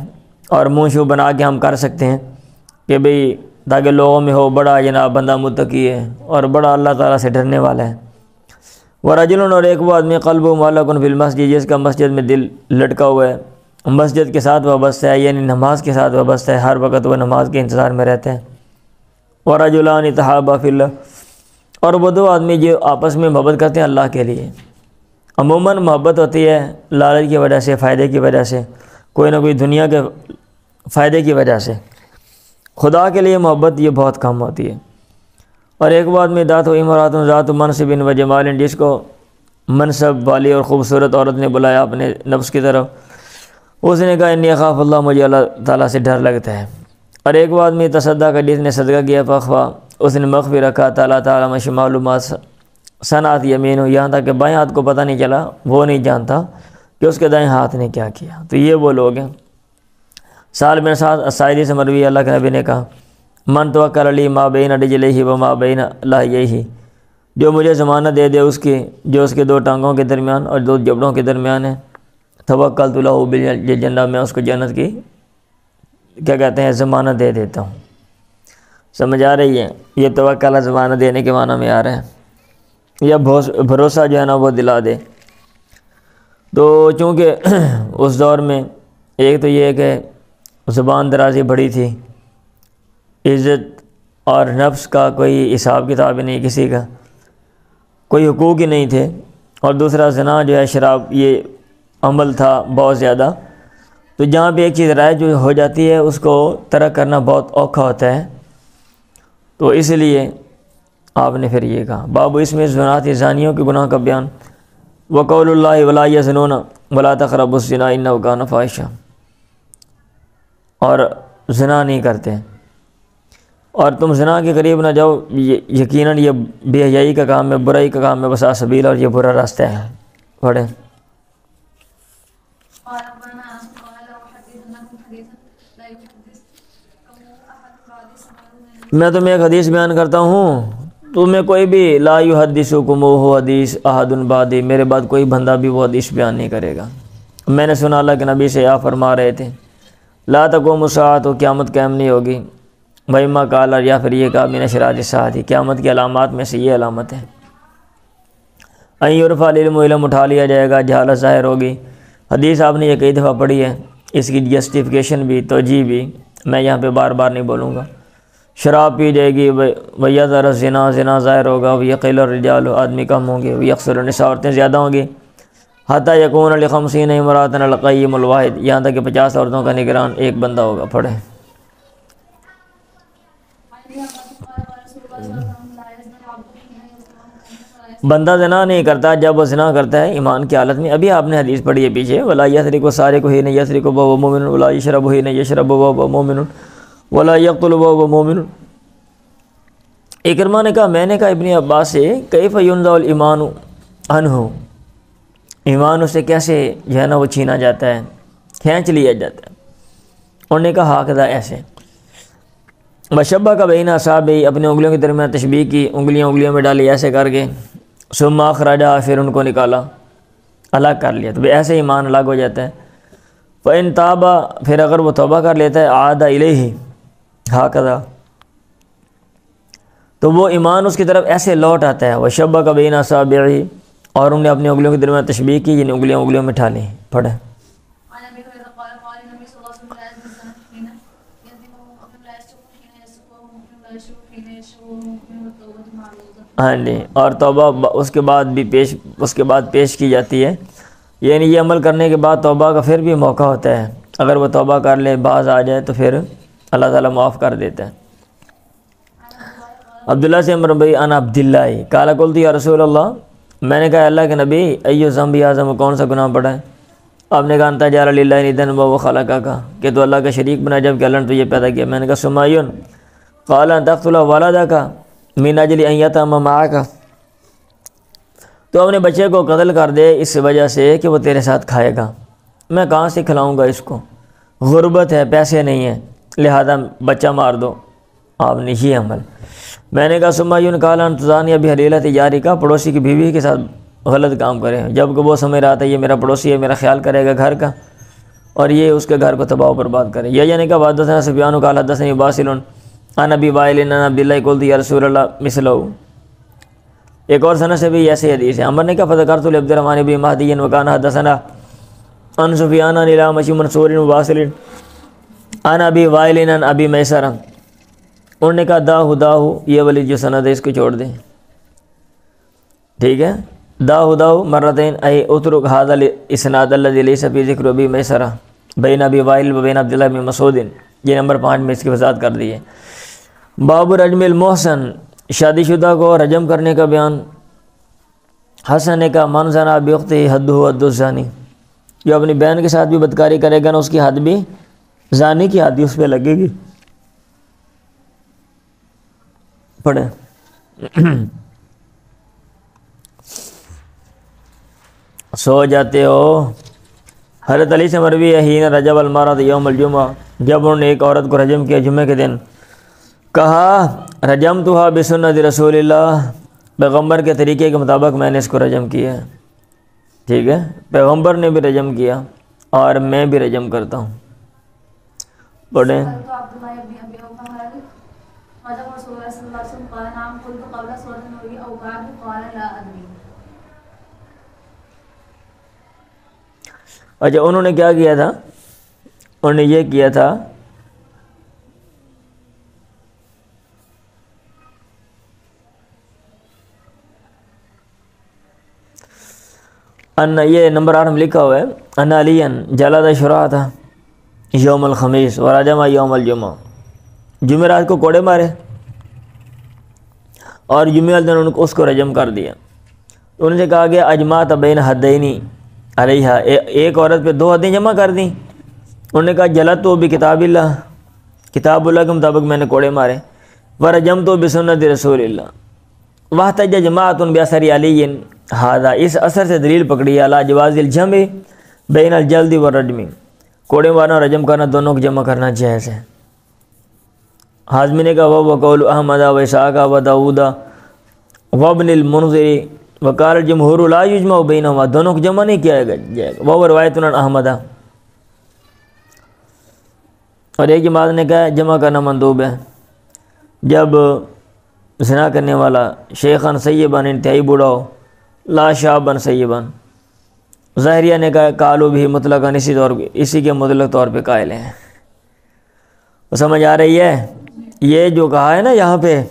اور منہ شو بنا کے ہم کر سکتے ہیں کہ بھئی تاکہ لوگوں میں ہو بڑا جناب بندہ متقی ہے اور بڑا اللہ تعالیٰ سے ڈرنے والا ہے۔ ورجل، اور ایک وہ آدمی قلب معلق فی المسجد، جس کا مسجد میں دل لٹکا ہوا ہے، مسجد کے ساتھ وابستہ ہے، یعنی نماز کے ساتھ وابستہ ہے، ہر وقت وہ نماز کے انتظار میں رہتے ہیں۔ ورجلان تحابا فی اللہ، اور وہ 2 آدمی جو آپس میں محبت کرتے ہیں اللہ کے لیے۔ عموماً محبت ہوتی ہے لالچ کی وجہ سے، فائدے کی وجہ سے، کوئی نہ کوئی دنیا کے فائدے کی وجہ سے۔ خدا کے لیے محبت یہ بہت کم ہوتی ہے۔ اور ایک بعد میں ذات و امرات ذات منصب و جمال، جس کو منصب والی اور خوبصورت عورت نے بلایا اپنے نفس کی طرف، اس نے کہا انی اخاف اللہ، مجھے اللہ تعالیٰ سے ڈر لگتا ہے۔ اور ایک بعد میں تصدق، جس نے صدقہ کیا، فخوا، اس نے مخفی رکھا، تعالیٰ میں معلومات صنعت یمین ہو، یہاں تک کہ بائیں ہاتھ کو پتہ نہیں چلا، وہ نہیں جانتا کہ اس کے دائیں ہاتھ نے کیا کیا۔ تو یہ وہ لوگ ہیں۔ سال بن سعد الساعدی سے مروی، اللہ کے نبی نے کہا من توکل علی ما بین رجلیہ و ما بین لحییہ، جو مجھے ضمانت دے اس کی جو اس کے 2 ٹانگوں کے درمیان اور 2 جبڑوں کے درمیان ہے، توکلت لہ بالجنہ، میں اس کو جنت کی کیا کہتے ہیں ضمانت دے دیتا ہوں۔ سمجھ آ رہی ہے؟ یہ توکل ضمانت دینے کے معنی میں آ رہا ہے، یا بھروسہ جو ہے نا وہ دلا دے۔ تو چونکہ اس دور میں ایک تو یہ ہے کہ زبان درازی بڑی تھی، عزت اور نفس کا کوئی حساب کتاب ہی نہیں، کسی کا کوئی حقوق ہی نہیں تھے، اور دوسرا زنا جو ہے شراب یہ عمل تھا بہت زیادہ۔ تو جہاں پہ ایک چیز رائج جو ہو جاتی ہے اس کو ترک کرنا بہت اوکھا ہوتا ہے، تو اس لیے آپ نے پھر یہ کہا باب اس میں زنات زانیوں کے گناہ کا بیان، وقول اللہ ولا یزنون ولا تقربوا الزنا انہ کان فاحشہ، اور زنا نہیں کرتے اور تم زنا کے قریب نہ جاؤ، یقیناً یہ بے حیائی کا کام ہے، برائی کا کام ہے، وساء سبیل، اور یہ برا راستہ ہے۔ پڑھیں۔ میں تمہیں ایک حدیث بیان کرتا ہوں، تمہیں کوئی بھی لا یحدثکم حدیث احد بعدی، میرے بعد کوئی بندہ بھی وہ حدیث بیان نہیں کرے گا۔ میں نے سنا اللہ کے نبی سے آپ فرما رہے تھے لا تقوم الساعۃ، قیامت قائم نہیں ہوگی، وَإِمَّا قَالَ، یا پھر یہ کہا من اشراط الساعۃ، قیامت کی علامات میں سے یہ علامت ہے، ان یرفع العلم، علم اٹھا لیا جائے گا، جہالت ظاہر ہوگی۔ حدیث آپ نے یہ کئی دفعہ پڑھی ہے، اس کی جسٹیفیکیشن بھی، توجیہ بھی میں یہاں پہ بار بار نہیں بولوں گا۔ شراب پی جائے گی، وَيَظْهَرُ الزِّنَا، زنا ظاہر ہوگا، وَيَقِلُّ الرِّجَالُ، آدمی کم ہوں گے، وَيَكْثُرُ النِّسَاء، عورتیں زیادہ ہوں گی، حَتَّى يَكُونَ لِخَمْسِينَ امْرَأَةً الْقَيِّمُ الْوَاحِدُ، یہاں تک کہ 50 عورتوں کا نگران ایک بندہ ہوگا۔ پڑھیں۔ بندہ زنا نہیں کرتا جب وہ زنا کرتا ہے ایمان کی حالت میں، ابھی آپ نے حدیث پڑھی ہے پیچھے، وَلَا يَسْرِقُ السَّارِقُ حِينَ يَسْرِقُ وَهُوَ مُؤْمِنٌ وَلَا يَشْرَبُ حِينَ يَشْرَبُ وَهُوَ مُؤْمِنٌ وَلَا يَقْتُلُ وَهُوَ مُؤْمِنٌ۔ اکرمہ نے کہا، میں نے کہا ابن عباس سے، کیف ينزع الایمان عنہ، ایمان اسے کیسے جو ہے نا وہ چھینا جاتا ہے، کھینچ لیا جاتا ہے. انہوں نے کہا ہاکذا ایسے. بشبہ کا بین اصابعہ اپنے انگلیوں کے درمیان تشبیہ کی, انگلیوں میں ڈالی ایسے کر کے. ثم اخرجا پھر ان کو نکالا, الگ کر لیا, تو ایسے ایمان الگ ہو جاتا ہے. فإن تاب پھر اگر وہ توبہ کر لیتا ہے, عاد الیہ ہاکذا تو وہ ایمان اس کی طرف ایسے لوٹ آتا ہے. وشبہ کا بین اصابعہ اور انہوں نے اپنی انگلیوں کے درمیان تشبیہ کی, یعنی انگلیوں میں ڈالی. پڑھیں. ہاں جی, اور توبہ اس کے بعد پیش کی جاتی ہے, یعنی یہ عمل کرنے کے بعد توبہ کا پھر بھی موقع ہوتا ہے. اگر وہ توبہ کر لے, باز آ جائے تو پھر اللہ تعالیٰ معاف کر دیتا ہے. عبداللہ سے عمر بھائی انا عبداللہ قال قلت یا رسول اللہ, میں نے کہا اللہ کے نبی, ایو ذنب اعظم, کون سا گناہ بڑا ہے؟ آپ نے کہا انت جعل للہ ندا وهو خلقک, کہ تو اللہ کا شریک بنا جب کہ اللہ نے تجھے پیدا کیا. میں نے کہا سمایون قال ان تقتل ولدک من اجل ان یطعم معک, تو اپنے بچے کو قتل کر دے اس وجہ سے کہ وہ تیرے ساتھ کھائے گا. میں کہاں سے کھلاؤں گا اس کو, غربت ہے, پیسے نہیں ہیں, لہذا بچہ مار دو. آپ نے یہ عمل. میں نے کہا سمایون قال ان تزانی بحلیلۃ جارک, پڑوسی کی بیوی کے ساتھ غلط کام کرے, جب کہ وہ سمجھ رہا تھا یہ میرا پڑوسی ہے, میرا خیال کرے گا گھر کا, اور یہ اس کے گھر کو تباہ و برباد کرے. یہ یعنی کہ حدثنا سفیان قال حدثنی باصل عن ابی وائل عن عبداللہ قلت یا رسول اللہ مثلہ. ایک اور سند سے بھی ایسے حدیث ہے. عمر نے کہا فذکرت لعبد الرحمن بن مہدی وکان حدثنا عن سفیان عن الاعمش منصور وواصل عن ابی وائل عن ابی میسر. انہوں نے کہا داہو, یہ والی جو سند ہے اس کو چھوڑ دیں, ٹھیک ہے. داہو مرتين اي اترك هذا الاسناد الذي ليس في ذکر ابی میسر بین ابی وائل و بین عبداللہ بن مسعود. یہ نمبر 5 میں اس کی وضاحت کر دی ہے. باب رجم المحسن, شادی شدہ کو رجم کرنے کا بیان. حسن کا من زنا باخته حده حد الزانی, جو اپنی بہن کے ساتھ بھی بدکاری کرے گا نا, اس کی حد بھی زانی کی حد اس پہ لگے گی. پڑھیں. سو جاتے ہو. حضرت علی سے مروی ہے حین رجب المرأۃ یوم الجمعہ, جب انہوں نے ایک عورت کو رجم کیا جمعہ کے دن. کہا رجمتها بسنت رسول اللہ, پیغمبر کے طریقے کے مطابق میں نے اس کو رجم کیا. ٹھیک ہے, پیغمبر نے بھی رجم کیا اور میں بھی رجم کرتا ہوں. پڑھیں. اچھا, انہوں نے کیا کیا تھا, انہوں نے یہ کیا تھا ان, یہ نمبر 8 میں لکھا ہوا ہے, ان علی جلد شراء تھا یوم الخمیس و رجم یوم الجمعہ, جمعرات کو کوڑے مارے اور جمعہ دن ان کو اس کو رجم کر دیا. انہوں نے کہا گیا اجماعت بین حدینی علیہ, ایک عورت پہ 2 حدیں جمع کر دیں. انہوں نے کہا جلد تو بھی کتاب اللہ, کتاب اللہ کے مطابق میں نے کوڑے مارے. ورجم تو بسنت رسول اللہ. واحتج جماعت باثر علی ہذا, اس اثر سے دلیل پکڑی علی جواز الجمع بین الجلد والرجم, کوڑے مارنا اور رجم کرنا دونوں کو جمع کرنا جائز ہے. حازمی نے کہا وہ قول احمد و اسحاق و داؤد و ابن المنذر وقال الجمہور لا یجمع بینہما, دونوں کو جمع نہیں کیا جائے گا. وہ روایت عن احمد, اور ایک جماعت نے کہا جمع کرنا مندوب ہے جب زنا کرنے والا شیخان سیبان انتہائی بوڑھا ہو, لا شابان سیبان. ظاہریہ نے کہا قالو بھی مطلقاً, اسی کے مطلق طور پہ قائل ہیں. سمجھ آ رہی ہے؟ یہ جو کہا ہے نا یہاں پہ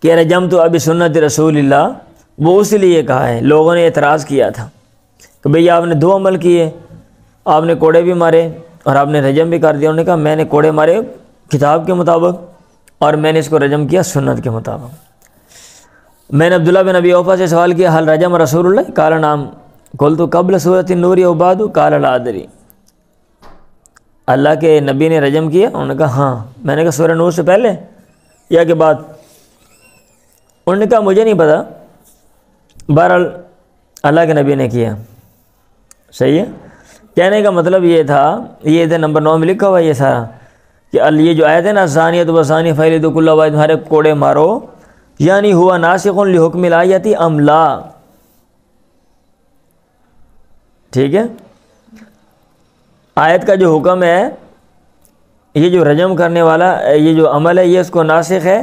کہ رجم تو ابھی سنت رسول اللہ, وہ اس لیے کہا ہے. لوگوں نے اعتراض کیا تھا کہ بھئی آپ نے 2 عمل کیے, آپ نے کوڑے بھی مارے اور آپ نے رجم بھی کر دیا. انہوں نے کہا میں نے کوڑے مارے کتاب کے مطابق اور میں نے اس کو رجم کیا سنت کے مطابق. میں نے عبداللہ بن ابی اوفا سے سوال کیا حل رجم رسول اللہ, قال نعم, قلت قبل سورۃ النور او بعد, قال لا ادری. اللہ کے نبی نے رجم کیا؟ انہوں نے کہا ہاں. میں نے کہا سورہ نور سے پہلے یا کے بعد؟ انہوں نے کہا مجھے نہیں پتا, بہرحال اللہ کے نبی نے کیا. صحیح ہے. کہنے کا مطلب یہ تھا، یہ تھا نمبر 9 میں لکھا ہوا یہ سارا کہ یہ جو آیت ہے نا زانیۃ و زانی فجلدوا کل واحد، ہر ایک کوڑے مارو، یعنی ہوا ناسخ لحکم الآیت ام لا. ٹھیک ہے، آیت کا جو حکم ہے، یہ جو رجم کرنے والا یہ جو عمل ہے، یہ اس کو ناسخ ہے،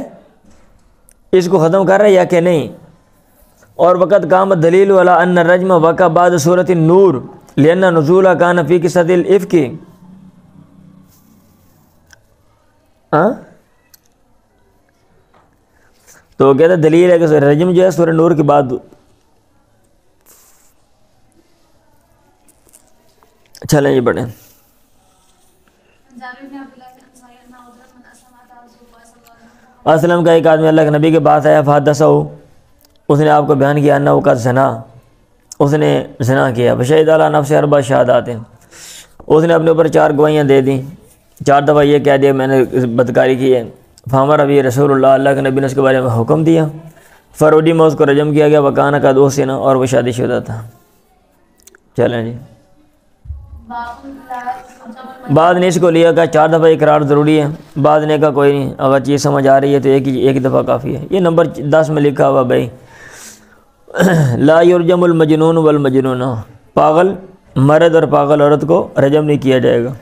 اس کو ختم کر رہا ہے یا کہ نہیں. اور وقت قامت دلیل والا ان الرجم وقع بعد سورۃ النور لأن نزولہ کان فی قصۃ الافک. تو کہتا ہے دلیل ہے کہ رجم جو ہے سورہ نور کے بعد. چلیں یہ پڑھیں. اسلم کا ایک آدمی اللہ کے نبی کے پاس آیا، فحدثہ، اس نے آپ کو بیان کیا، انہ کا زنا، اس نے زنا کیا، فشہد علی نفسہ 4 شہادات، اس نے اپنے اوپر 4 گواہیاں دے دیں، 4 دفعہ یہ کہہ دیا میں نے بدکاری کی ہے. فامر ابھی رسول اللہ کے نبی نے اس کے بارے میں حکم دیا، فرودی میں اس کو رجم کیا گیا، وکانہ کا 2 سنہ، اور وہ شادی شدہ تھا. چلیں جی. بعد نے اس کو لیا کہ 4 دفعہ اقرار ضروری ہے، بعد نے کہا کوئی نہیں، اگر چیز سمجھ آ رہی ہے تو ایک دفعہ کافی ہے. یہ نمبر 10 میں لکھا ہوا بھائی، لا یرجم المجنون والمجنون، پاگل مرد اور پاگل عورت کو رجم نہیں کیا جائے گا.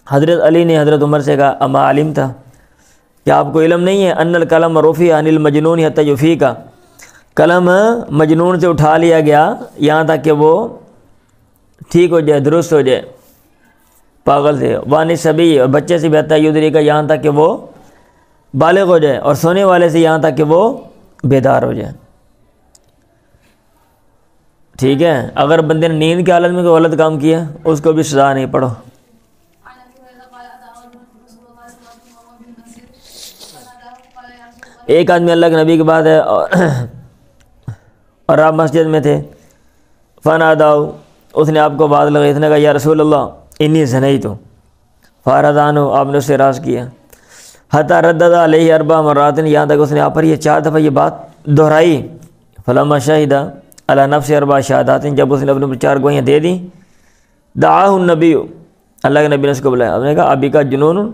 حضرت علی نے حضرت عمر سے کہا اما علم تھا، کیا آپ کو علم نہیں ہے ان القلم رفع عن المجنون حتی یفیق، قلم مجنون سے اٹھا لیا گیا یہاں تک کہ وہ ٹھیک ہو جائے، درست ہو جائے، پاگل سے. وان صبی، اور بچے سے بھی حتی یدرک، یہاں تک کہ وہ بالغ ہو جائے، اور سونے والے سے یہاں تک کہ وہ بیدار ہو جائے. ٹھیک ہے، اگر بندے نے نیند کی حالت میں کوئی غلط کام کیا اس کو بھی سزا نہیں. پڑھو. ایک آدمی اللہ کے نبی کے بعد ہے اور آپ مسجد میں تھے، فناداؤ، اس نے آپ کو بات لگائی، اس نے کہا یا رسول اللہ انی زنیت، فارضانو، آپ نے اس سے راز کیا، حتی ردد علیہ 4 مرات، یہاں تک اس نے آپ پر یہ 4 دفعہ یہ بات دہرائی. فلما شہد علی نفس 4 شہادات، جب اس نے اپنے 4 گواہیاں دے دیں، دعاہ النبی، اللہ کے نبی نے اس کو بلایا. آپ نے کہا ابھی کا جنون،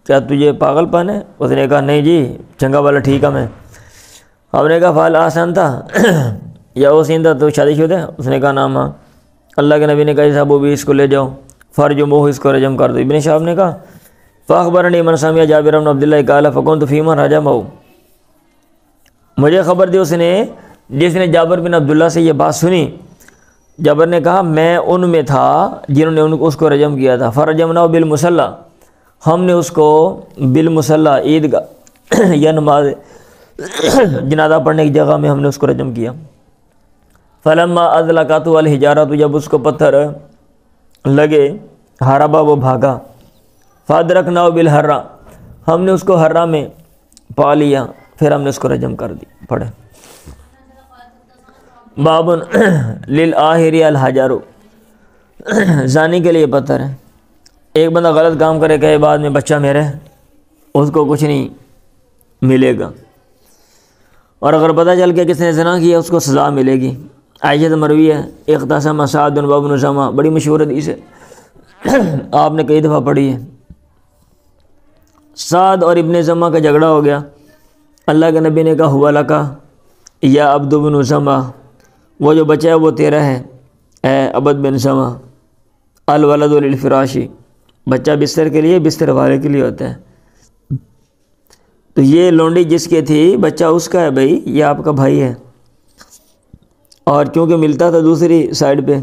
کیا تجھے پاگل پن ہے؟ اس نے کہا نہیں جی، چنگا والا ٹھیک ہے میں. آپ نے کہا فال آسان تھا یا وہ سین تھا تو شادی شدہ ہے؟ اس نے کہا نام ہاں. اللہ کے نبی نے کہا صاحب وہ بھی اس کو لے جاؤ، فرجموہ، اس کو رجم کر دو. ابن شہاب نے کہا فاخبرنی من سمع جابر بن عبداللہ قال فكنت فيمن رجمه، مجھے خبر دی اس نے جس نے جابر بن عبداللہ سے یہ بات سنی. جابر نے کہا میں ان میں تھا جنہوں نے اس کو رجم کیا تھا. فرجمناه بالمصلى، ہم نے اس کو بالمصلى، عیدگاہ یا نماز جنازہ پڑھنے کی جگہ میں ہم نے اس کو رجم کیا. فلما اذلقته الحجارۃ، جب اس کو پتھر لگے، ہربا، وہ بھاگا. فادرکناہ بالحرہ، ہم نے اس کو حرہ میں پا لیا، پھر ہم نے اس کو رجم کر دی. پڑھے. باب للآہر الحجر، زانی کے لیے پتھر ہے. ایک بندہ غلط کام کرے کہ بعد میں بچہ میرے، اس کو کچھ نہیں ملے گا، اور اگر پتہ چل کے کس نے زنا کیا اس کو سزا ملے گی. عائشہ سے مروی ہے، اختصم سعد وابن زمہ، بڑی مشہور حدیث ہے، آپ نے کئی دفعہ پڑھی ہے. سعد اور ابن زمہ کا جھگڑا ہو گیا. اللہ کے نبی نے کہا ہوا لکا یا عبد بن زمہ، وہ جو بچہ ہے وہ تیرا ہے اے عبد بن زمہ. الولد للفراشی، بچہ بستر کے لیے، بستر والے کے لیے ہوتا ہے. تو یہ لونڈی جس کی تھی بچہ اس کا ہے بھائی، یہ آپ کا بھائی ہے. اور کیونکہ ملتا تھا دوسری سائڈ پہ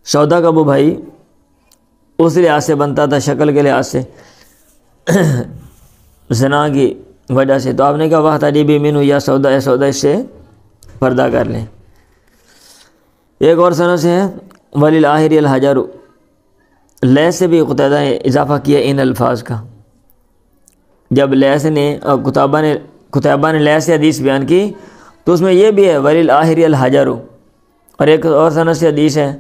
سودا کا وہ بھائی، اس لحاظ سے بنتا تھا، شکل کے لحاظ سے، زنا کی وجہ سے. تو آپ نے کہا واہ تجیبی مینو یا سودا، یا سودا اس سے پردہ کر لیں. ایک اور سنہ سے ہے وللآہر الحجر، لیس سے بھی قتیدہ نے اضافہ کیا ان الفاظ کا. جب لیس نے قتیبہ نے لیس سے حدیث بیان کی تو اس میں یہ بھی ہے وللآہر الحجر. اور ایک اور سنہ سے حدیث ہے،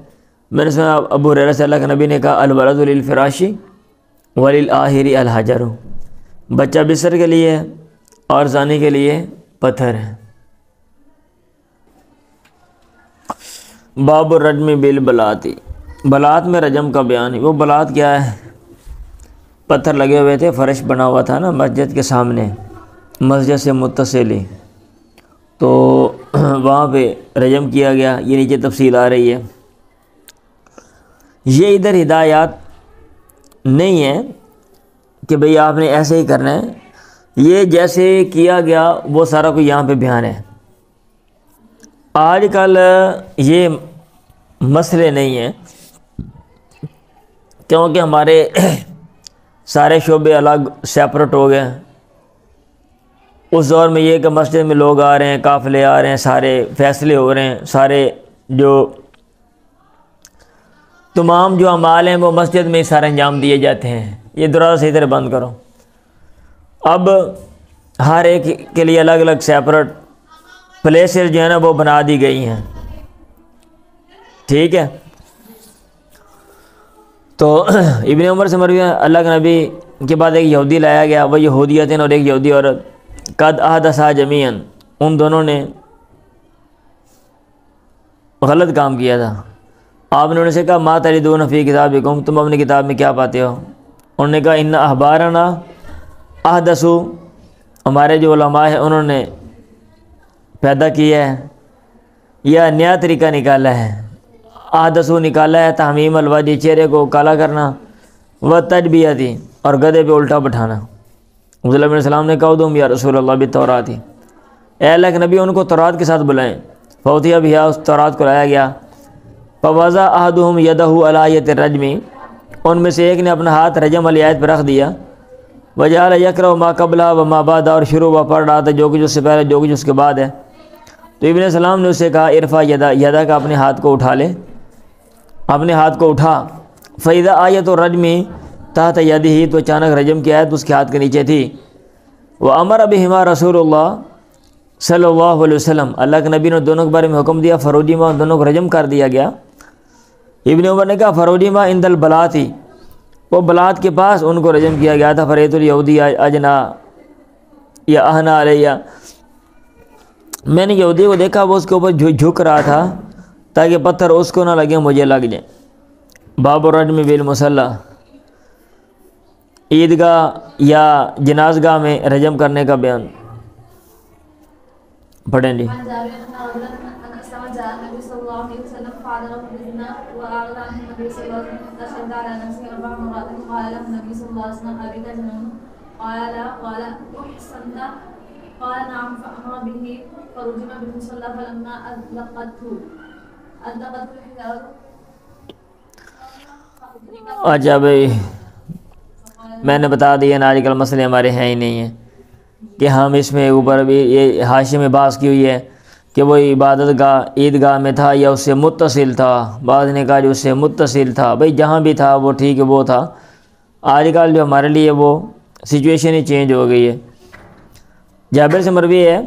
میں نے سنا ابو ہریرہ سے اللہ کے نبی نے کہا الولد للفراشی وللآہر الحجر، بچہ بستر کے لیے اور زانی کے لیے پتھر ہے. باب الرجم بالبلاط، بلاط میں رجم کا بیان ہے۔ وہ بلاط کیا ہے؟ پتھر لگے ہوئے تھے، فرش بنا ہوا تھا نا مسجد کے سامنے، مسجد سے متصل ہی، تو وہاں پہ رجم کیا گیا۔ یہ نیچے تفصیل آ رہی ہے۔ یہ ادھر ہدایات نہیں ہے کہ بھئی آپ نے ایسے ہی کرنا ہے، یہ جیسے کیا گیا وہ سارا کوئی یہاں پہ بیان ہے۔ آج کل یہ مسئلے نہیں ہیں، کیونکہ ہمارے سارے شعبے الگ سیپریٹ ہو گئے۔ اس دور میں یہ کہ مسجد میں لوگ آ رہے ہیں، قافلے آ رہے ہیں، سارے فیصلے ہو رہے ہیں، سارے جو تمام جو اعمال ہیں وہ مسجد میں ہی سارے انجام دیے جاتے ہیں۔ یہ دروازہ صحیح طرح بند کرو۔ اب ہر ایک کے لیے الگ الگ سیپریٹ پلیسز جو ہے نا وہ بنا دی گئی ہیں، ٹھیک ہے۔ تو ابن عمر سے مروی ہے، اللہ کے نبی کے بعد ایک یہودی لایا گیا، وہ یہودیتن اور ایک یہودی عورت، قد احدثا جمیعاً، ان دونوں نے غلط کام کیا تھا۔ آپ نے ان سے کہا ما تجدون فی کتابکم، تم اپنی کتاب میں کیا پاتے ہو؟ انہوں نے کہا ان احبارنا احدثوا، ہمارے جو علماء ہیں انہوں نے پیدا کیا ہے یا نیا طریقہ نکالا ہے۔ احدثوا نکالا ہے تحمیم الوجہ، چہرے کو کالا کرنا، و تجبیتی، اور گدھے پہ الٹا بٹھانا۔ حضور علیہ السلام نے کہا ادعوا یا رسول اللہ بالتوراۃ، اے اللہ کے نبی ان کو تورات کے ساتھ بلائیں۔ فوتیا بہا، اس تورات کو لایا گیا۔ فوضع احدهم یدہ علی آیۃ الرجم، ان میں سے ایک نے اپنا ہاتھ رجم والی آیت پر رکھ دیا۔ وجعل یقرأ ما قبلہ وما بعدہ، اور شروع وہ پڑھ رہا تھا جو کچھ اس سے پہلے جو کچھ اس کے بعد ہے۔ تو ابن سلام نے اسے کہا ارفع یدہ کا، اپنے ہاتھ کو اٹھا لے، اپنے ہاتھ کو اٹھا۔ فإذا آیۃ الرجم تحت یدہ، تو اچانک رجم کی آیت اس کے ہاتھ کے نیچے تھی۔ وامر بہما رسول اللہ صلی اللہ علیہ وسلم، اللہ کے نبی نے دونوں کے بارے میں حکم دیا، فروجما، دونوں کو رجم کر دیا گیا۔ ابن عمر نے کہا فروجما عند البلاط، وہ بلاط کے پاس ان کو رجم کیا گیا تھا۔ فریت الیہودی اجنا یا اہنا علیہ، میں نے یہودی کو دیکھا وہ اس کے اوپر جھک رہا تھا تاکہ پتھر اس کو نہ لگے مجھے لگ جائیں۔ باب الرجم بالمصلی، عیدگاہ یا جنازگاہ میں رجم کرنے کا بیان۔ پڑھیں جی۔ اچھا بھائی، میں نے بتا دیا نا آج کل مسئلے ہمارے ہیں ہی نہیں ہیں کہ ہم اس میں اوپر بھی یہ حاشیے میں بحث کی ہوئی ہے کہ وہ عبادت گاہ عیدگاہ میں تھا یا اس سے متصل تھا۔ بعض نے کہا جو اس سے متصل تھا، بھئی جہاں بھی تھا وہ ٹھیک ہے، وہ تھا۔ آج کل جو ہمارے لیے وہ سچویشن ہی چینج ہو گئی ہے۔ جابر سے مروی ہے،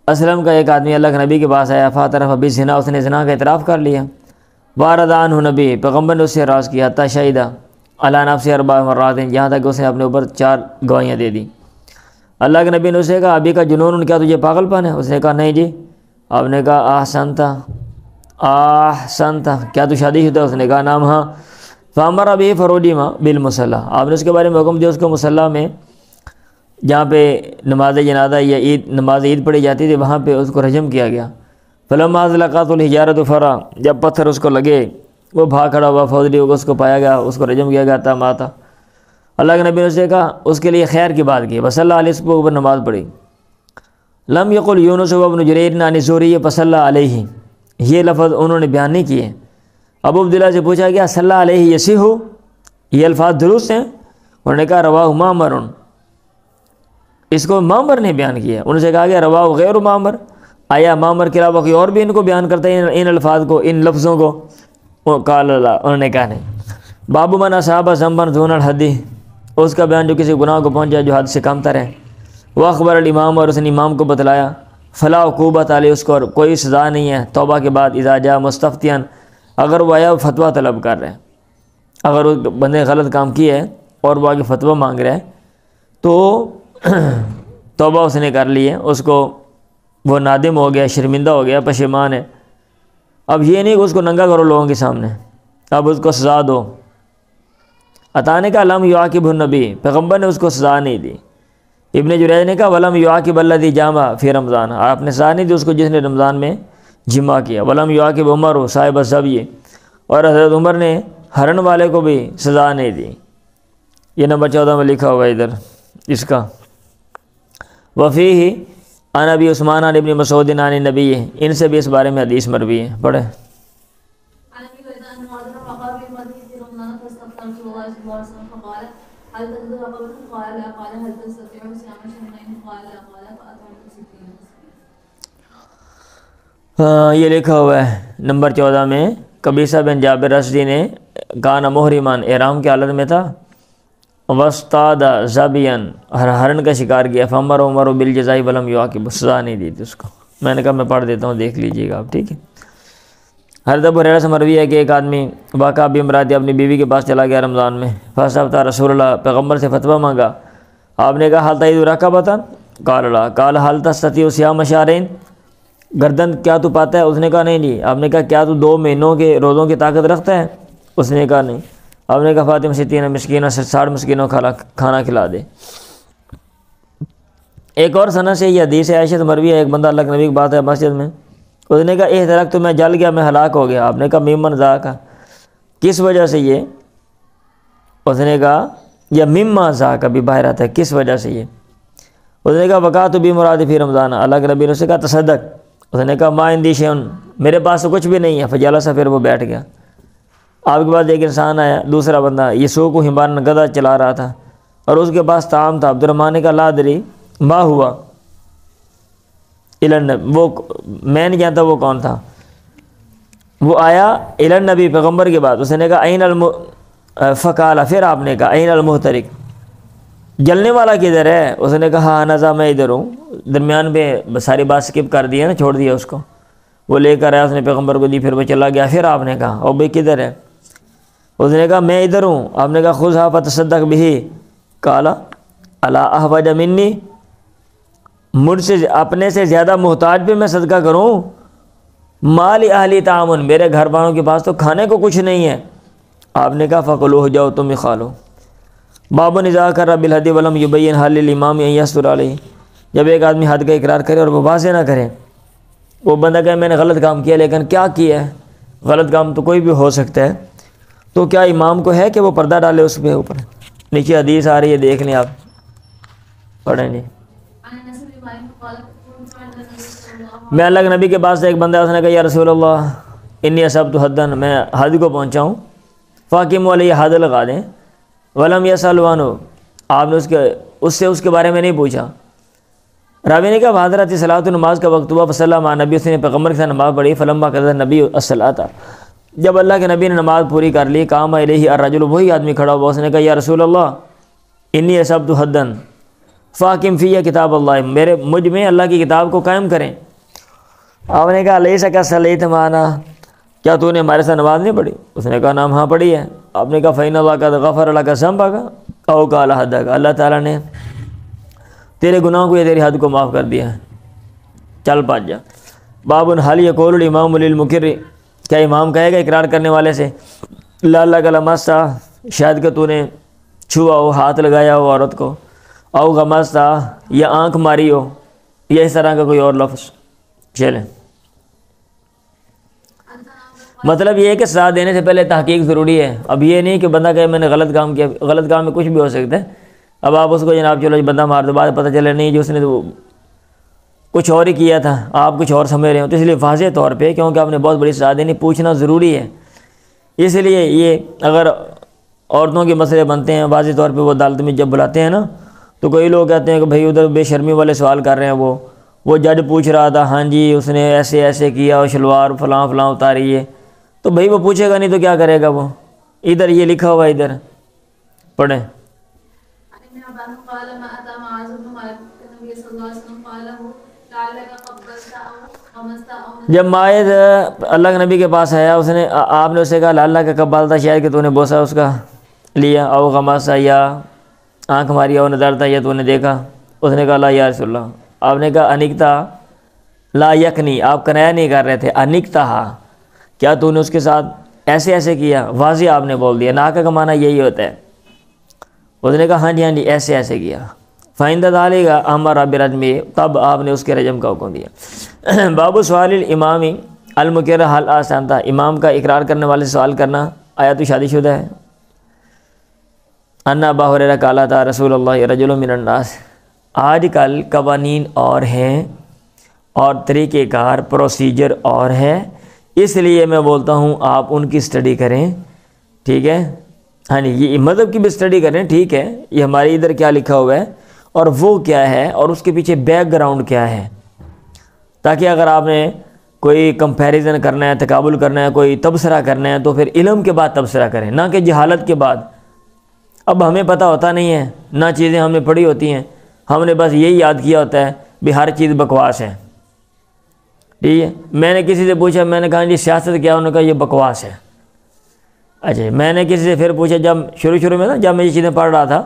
اسلم کا ایک آدمی اللہ کے نبی کے پاس آیا، فاعترف بالزنا، اس نے زنا کا اعتراف کر لیا۔ وارد عنہ نبی، پیغمبر نے اس سے راز کیا، حتی شہیدہ علی نفسہ 4 مرات، یہاں تک اس نے اپنے اوپر 4 گواہیاں دے دی۔ اللہ کے نبی نے اسے کہا ابھی کا جنون، کیا تجھے پاگل پن ہے؟ اس نے کہا نہیں جی۔ آپ نے کہا احسنت، کیا تو شادی شدہ؟ اس نے کہا نام ہاں۔ فامر به فرجم بالمصلی، آپ نے اس کے بارے میں حکم دیا اس کو مصلی میں جہاں پہ نماز جنازہ یا عید نماز عید پڑھی جاتی تھی وہاں پہ اس کو رجم کیا گیا۔ فلما اذلقت الحجارۃ فرا، جب پتھر اس کو لگے وہ بھاگ کھڑا ہوا، فوجی کو اس کو پایا گیا، اس کو رجم کیا گیا تھا، ماتا۔ اللہ کے نبی نے اسے کہا اس کے لیے خیر کی بات کی، وصلی علیہ، اس کے اوپر نماز پڑھی۔ لم یقل یونس بن جریر عن الزہری فصلی علیہ، یہ لفظ انہوں نے بیان نہیں کیے۔ ابو عبداللہ سے پوچھا گیا صلی علیہ یصح، یہ الفاظ درست ہیں؟ انہوں نے کہا رواہ معمر، اس کو معمر نے بیان کیا۔ انہوں سے کہا گیا رواہ غیر معمر، آیا معمر کے علاوہ کوئی اور بھی ان کو بیان کرتا ہے ان الفاظ کو، ان لفظوں کو؟ قال اللہ، انہوں نے کہا نہیں۔ باب من اصاب ذنبا دون الحد، اس کا بیان جو کسی گناہ کو پہنچ جائے جو حد سے کم تر ہے۔ وہ اخبر الامام، اور اس نے امام کو بتلایا۔ فلا عقوبۃ علیہ، اس کو کوئی سزا نہیں ہے توبہ کے بعد۔ اذا جاء مستفتیاً، اگر وہ آیا فتویٰ طلب کر رہے ہیں، اگر وہ بندے غلط کام کیے ہے اور وہ آگے فتویٰ مانگ رہے ہیں تو توبہ اس نے کر لی ہے، اس کو وہ نادم ہو گیا، شرمندہ ہو گیا، پشیمان ہے، اب یہ نہیں کہ اس کو ننگا کرو لوگوں کے سامنے، اب اس کو سزا دو۔ عطا نے کہا لم یعاقبہ النبی، پیغمبر نے اس کو سزا نہیں دی۔ ابن جریج نے کہا ولم یعاقب الذی جامع فی رمضان، آپ نے سزا نہیں دی اس کو جس نے رمضان میں جمع کیا۔ ولم یعاقب عمر صاحب السبی، اور حضرت عمر نے ہرن والے کو بھی سزا نہیں دی۔ یہ نمبر 14 میں لکھا ہوا ہے ادھر اس کا۔ وفیہ عن ابی عثمان عن ابن مسعود عن النبی، ان سے بھی اس بارے میں حدیث مروی ہے، پڑھے۔ ہاں یہ لکھا ہوا ہے نمبر 14 میں، قبیصہ بن جابر رسدی نے کان محرمان، احرام کی حالت میں تھا، وسطاد زبین، ہرن کا شکار کیا، فمر عمر بالجزاء ولم یعاقب، سزا نہیں دی تھی اس کو۔ میں نے کہا میں پڑھ دیتا ہوں، دیکھ لیجئے گا آپ، ٹھیک ہے۔ حضرت ابو ہریرہ سے مروی ہے کہ ایک آدمی واقعہ بامراتی اپنی بیوی کے پاس چلا گیا رمضان میں، فاستفتیٰ رسول اللہ، پیغمبر سے فتویٰ مانگا۔ آپ نے کہا حل تعید رکعتین، قال لا، قال حل تستطیع صیام شہرین، گردن کیا تو پاتا ہے؟ اس نے کہا نہیں۔ آپ نے کہا کیا تو 2 مہینوں کے روزوں کی طاقت رکھتا ہے؟ اس نے کہا نہیں۔ آپ نے کہا فاطمہ 60 مسکینہ، 60 مسکینوں کھانا کھلا دے۔ ایک اور سند سے یہ حدیث ہے، عائشہ سے مروی ہے، ایک بندہ اللہ کے نبی کی بات ہے مسجد میں، اس نے کہا احترق تو میں جل گیا، میں ہلاک ہو گیا۔ آپ نے کہا ممن ذاک، کس وجہ سے یہ؟ اس نے کہا یا مما ذاک، ابھی باہر آتا ہے کس وجہ سے یہ؟ اس نے کہا وقعت بھی مراد فی رمضان، اللہ کے نبی نے اسے کہا تصدق، اس نے کہا ما عندی شیء، میرے پاس تو کچھ بھی نہیں ہے، فجلس، پھر وہ بیٹھ گیا۔ آپ کے پاس ایک انسان آیا، دوسرا بندہ یسوع کو حمارن، گدھا چلا رہا تھا، اور اس کے پاس طعام تھا۔ عبدالرحمن نے کہا لا ادری ما ہوا النبی، وہ میں نہیں جانتا وہ کون تھا۔ وہ آیا النبی، پیغمبر کے بعد، اس نے کہا این فقال، پھر آپ نے کہا این المحترق، جلنے والا کدھر ہے؟ اس نے کہا ہاں نذا، میں ادھر ہوں۔ درمیان میں ساری بات سکپ کر دیا نا، چھوڑ دیا اس کو۔ وہ لے کر آیا، اس نے پیغمبر کو دی، پھر وہ چلا گیا۔ پھر آپ نے کہا او بھائی کدھر ہے؟ اس نے کہا میں ادھر ہوں۔ آپ نے کہا خذھا فتصدق بہ، قال الا احوج منی، مجھ سے اپنے سے زیادہ محتاج پہ میں صدقہ کروں؟ مال اہلی تعامن، میرے گھر والوں کے پاس تو کھانے کو کچھ نہیں ہے۔ آپ نے کہا فکلوہ، جاؤ تم ہی کھا لو۔ باب اذا اقر بالحد ولم یبین حل للامام ان یستر علیہ، جب ایک آدمی حد کا اقرار کرے اور وہ واضح نہ کرے، وہ بندہ کہے میں نے غلط کام کیا، لیکن کیا کیا ہے؟ غلط کام تو کوئی بھی ہو سکتا ہے، تو کیا امام کو ہے کہ وہ پردہ ڈالے اس پہ اوپر؟ نیچے حدیث آ رہی ہے، دیکھ لیں آپ، پڑھیں جی۔ میں اللہ کے نبی کے پاس سے ایک بندہ، اس نے کہا یا رسول اللہ انی اصبت حدن، میں حد کو پہنچا ہوں، فاقم علیہ، حد لگا دیں۔ ولم یسأل عنہ، آپ نے اس کے بارے میں نہیں پوچھا۔ راوی نے کہا حضرت صلاۃ، نماز کا وقت ہوا، فصلی مع نبی، اس نے پیغمبر کے ساتھ نماز پڑھی، فلما قضى النبی الصلاۃ، جب اللہ کے نبی نے نماز پوری کر لی، قام الیہ الرجل، وہی آدمی کھڑا ہوا، اس نے کہا یا رسول اللہ انی اصبت حدن فاقم فی کتاب اللہ، مجھ میں اللہ کی کتاب کو قائم کریں۔ آپ نے کہا لیس کصلیت معنا، کیا تو نے ہمارے ساتھ نماز نہیں پڑھی؟ اس نے کہا نام ہاں پڑھی ہے۔ آپ نے کہا فإن اللہ قد غفر لک ذنبک او قال حدک، اللہ تعالیٰ نے تیرے گناہوں کو یا تیری حد کو معاف کر دیا ہے، چل پاٹ جا۔ باب حل یقول الامام للمقر، کیا امام کہے گا اقرار کرنے والے سے لعلک لمست، شاید کہ تو نے چھوا ہو، ہاتھ لگایا ہو عورت کو، او غمست، یا آنکھ ماری ہو، یا اس طرح کا کوئی اور لفظ۔ چلیں، مطلب یہ ہے کہ سزا دینے سے پہلے تحقیق ضروری ہے۔ اب یہ نہیں کہ بندہ کہے میں نے غلط کام کیا، غلط کام میں کچھ بھی ہو سکتا ہے۔ اب آپ اس کو جناب چلو بندہ مار دو، بعد پتہ چلے نہیں جو اس نے تو کچھ اور ہی کیا تھا، آپ کچھ اور سمجھ رہے ہو، تو اس لیے واضح طور پہ، کیونکہ آپ نے بہت بڑی سزا دینی، پوچھنا ضروری ہے۔ اس لیے یہ اگر عورتوں کے مسئلے بنتے ہیں واضح طور پہ، وہ عدالت میں جب بلاتے ہیں نا، تو کوئی لوگ کہتے ہیں کہ بھائی ادھر بے شرمی والے سوال کر رہے ہیں، وہ جج پوچھ رہا تھا ہاں جی اس نے ایسے ایسے کیا، اور شلوار فلاں فلاں اتاری ہے، تو بھائی وہ پوچھے گا نہیں تو کیا کرے گا وہ؟ ادھر یہ لکھا ہوا ہے، ادھر پڑھیں۔ جب مائد اللہ کے نبی کے پاس آیا، آپ نے اسے کہا اللہ کا قبال تھا، شاید کہ تو نے بوسا اس کا لیا، او غماسا، یا آنکھ ماری، او نظر تھا، یا تو نے دیکھا۔ اس نے کہا لا یا رسول اللہ۔ آپ نے کہا انکتا لا یکنی، آپ کنایا نہیں کر رہے تھے، انکتا، کیا تو نے اس کے ساتھ ایسے ایسے کیا؟ واضح آپ نے بول دیا، ناکا کا معنی یہی ہوتا ہے۔ اس نے کہا ہاں جی ہاں جی ایسے ایسے کیا۔ فائندہ ڈالے گا ہمارا برجمی، تب آپ نے اس کے رجم کا حکم دیا۔ باب سوال الامامی المکر حل آسان تھا، امام کا اقرار کرنے والے سے سوال کرنا آیا تو شادی شدہ ہے۔ ان ابا ہریرہ قال تھا رسول اللہ رجل من الناس، آج کل قوانین اور ہیں اور طریقہ کار پروسیجر اور ہے، اس لیے میں بولتا ہوں آپ ان کی اسٹڈی کریں، ٹھیک ہے؟ ہاں جی، یہ مذہب کی بھی اسٹڈی کریں، ٹھیک ہے؟ یہ ہمارے ادھر کیا لکھا ہوا ہے اور وہ کیا ہے اور اس کے پیچھے بیک گراؤنڈ کیا ہے، تاکہ اگر آپ نے کوئی کمپیریزن کرنا ہے، تقابل کرنا ہے، کوئی تبصرہ کرنا ہے تو پھر علم کے بعد تبصرہ کریں، نہ کہ جہالت کے بعد۔ اب ہمیں پتہ ہوتا نہیں ہے، نہ چیزیں ہم نے پڑھی ہوتی ہیں، ہم نے بس یہی یاد کیا ہوتا ہے بھی ہر چیز بکواس ہے، ٹھیک ہے؟ میں نے کسی سے پوچھا، میں نے کہا جی سیاست کیا؟ انہوں نے کہا یہ بکواس ہے۔ اچھا، میں نے کسی سے پھر پوچھا، جب شروع میں نا جب میں یہ چیزیں پڑھ رہا تھا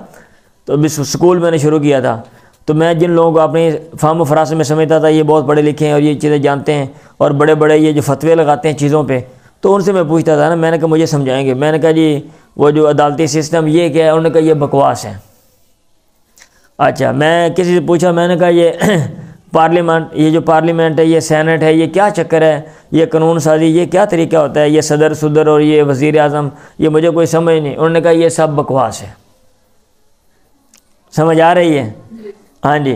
تو ابھی سکول میں نے شروع کیا تھا، تو میں جن لوگوں کو اپنی فہم و فراست میں سمجھتا تھا یہ بہت پڑھے لکھے ہیں اور یہ چیزیں جانتے ہیں اور بڑے بڑے یہ جو فتوے لگاتے ہیں چیزوں پہ، تو ان سے میں پوچھتا تھا نا، میں نے کہا مجھے سمجھائیں گے؟ میں نے کہا جی وہ جو عدالتی سسٹم یہ کیا ہے؟ انہوں نے کہا یہ بکواس ہے۔ اچھا، میں کسی سے پوچھا، میں نے کہا یہ پارلیمنٹ، یہ جو پارلیمنٹ ہے، یہ سینٹ ہے، یہ کیا چکر ہے؟ یہ قانون سازی یہ کیا طریقہ ہوتا ہے؟ یہ صدر اور یہ وزیر اعظم، یہ مجھے کوئی سمجھ نہیں۔ انہوں نے کہا یہ سب بکواس ہے۔ سمجھ آ رہی ہے؟ ہاں جی۔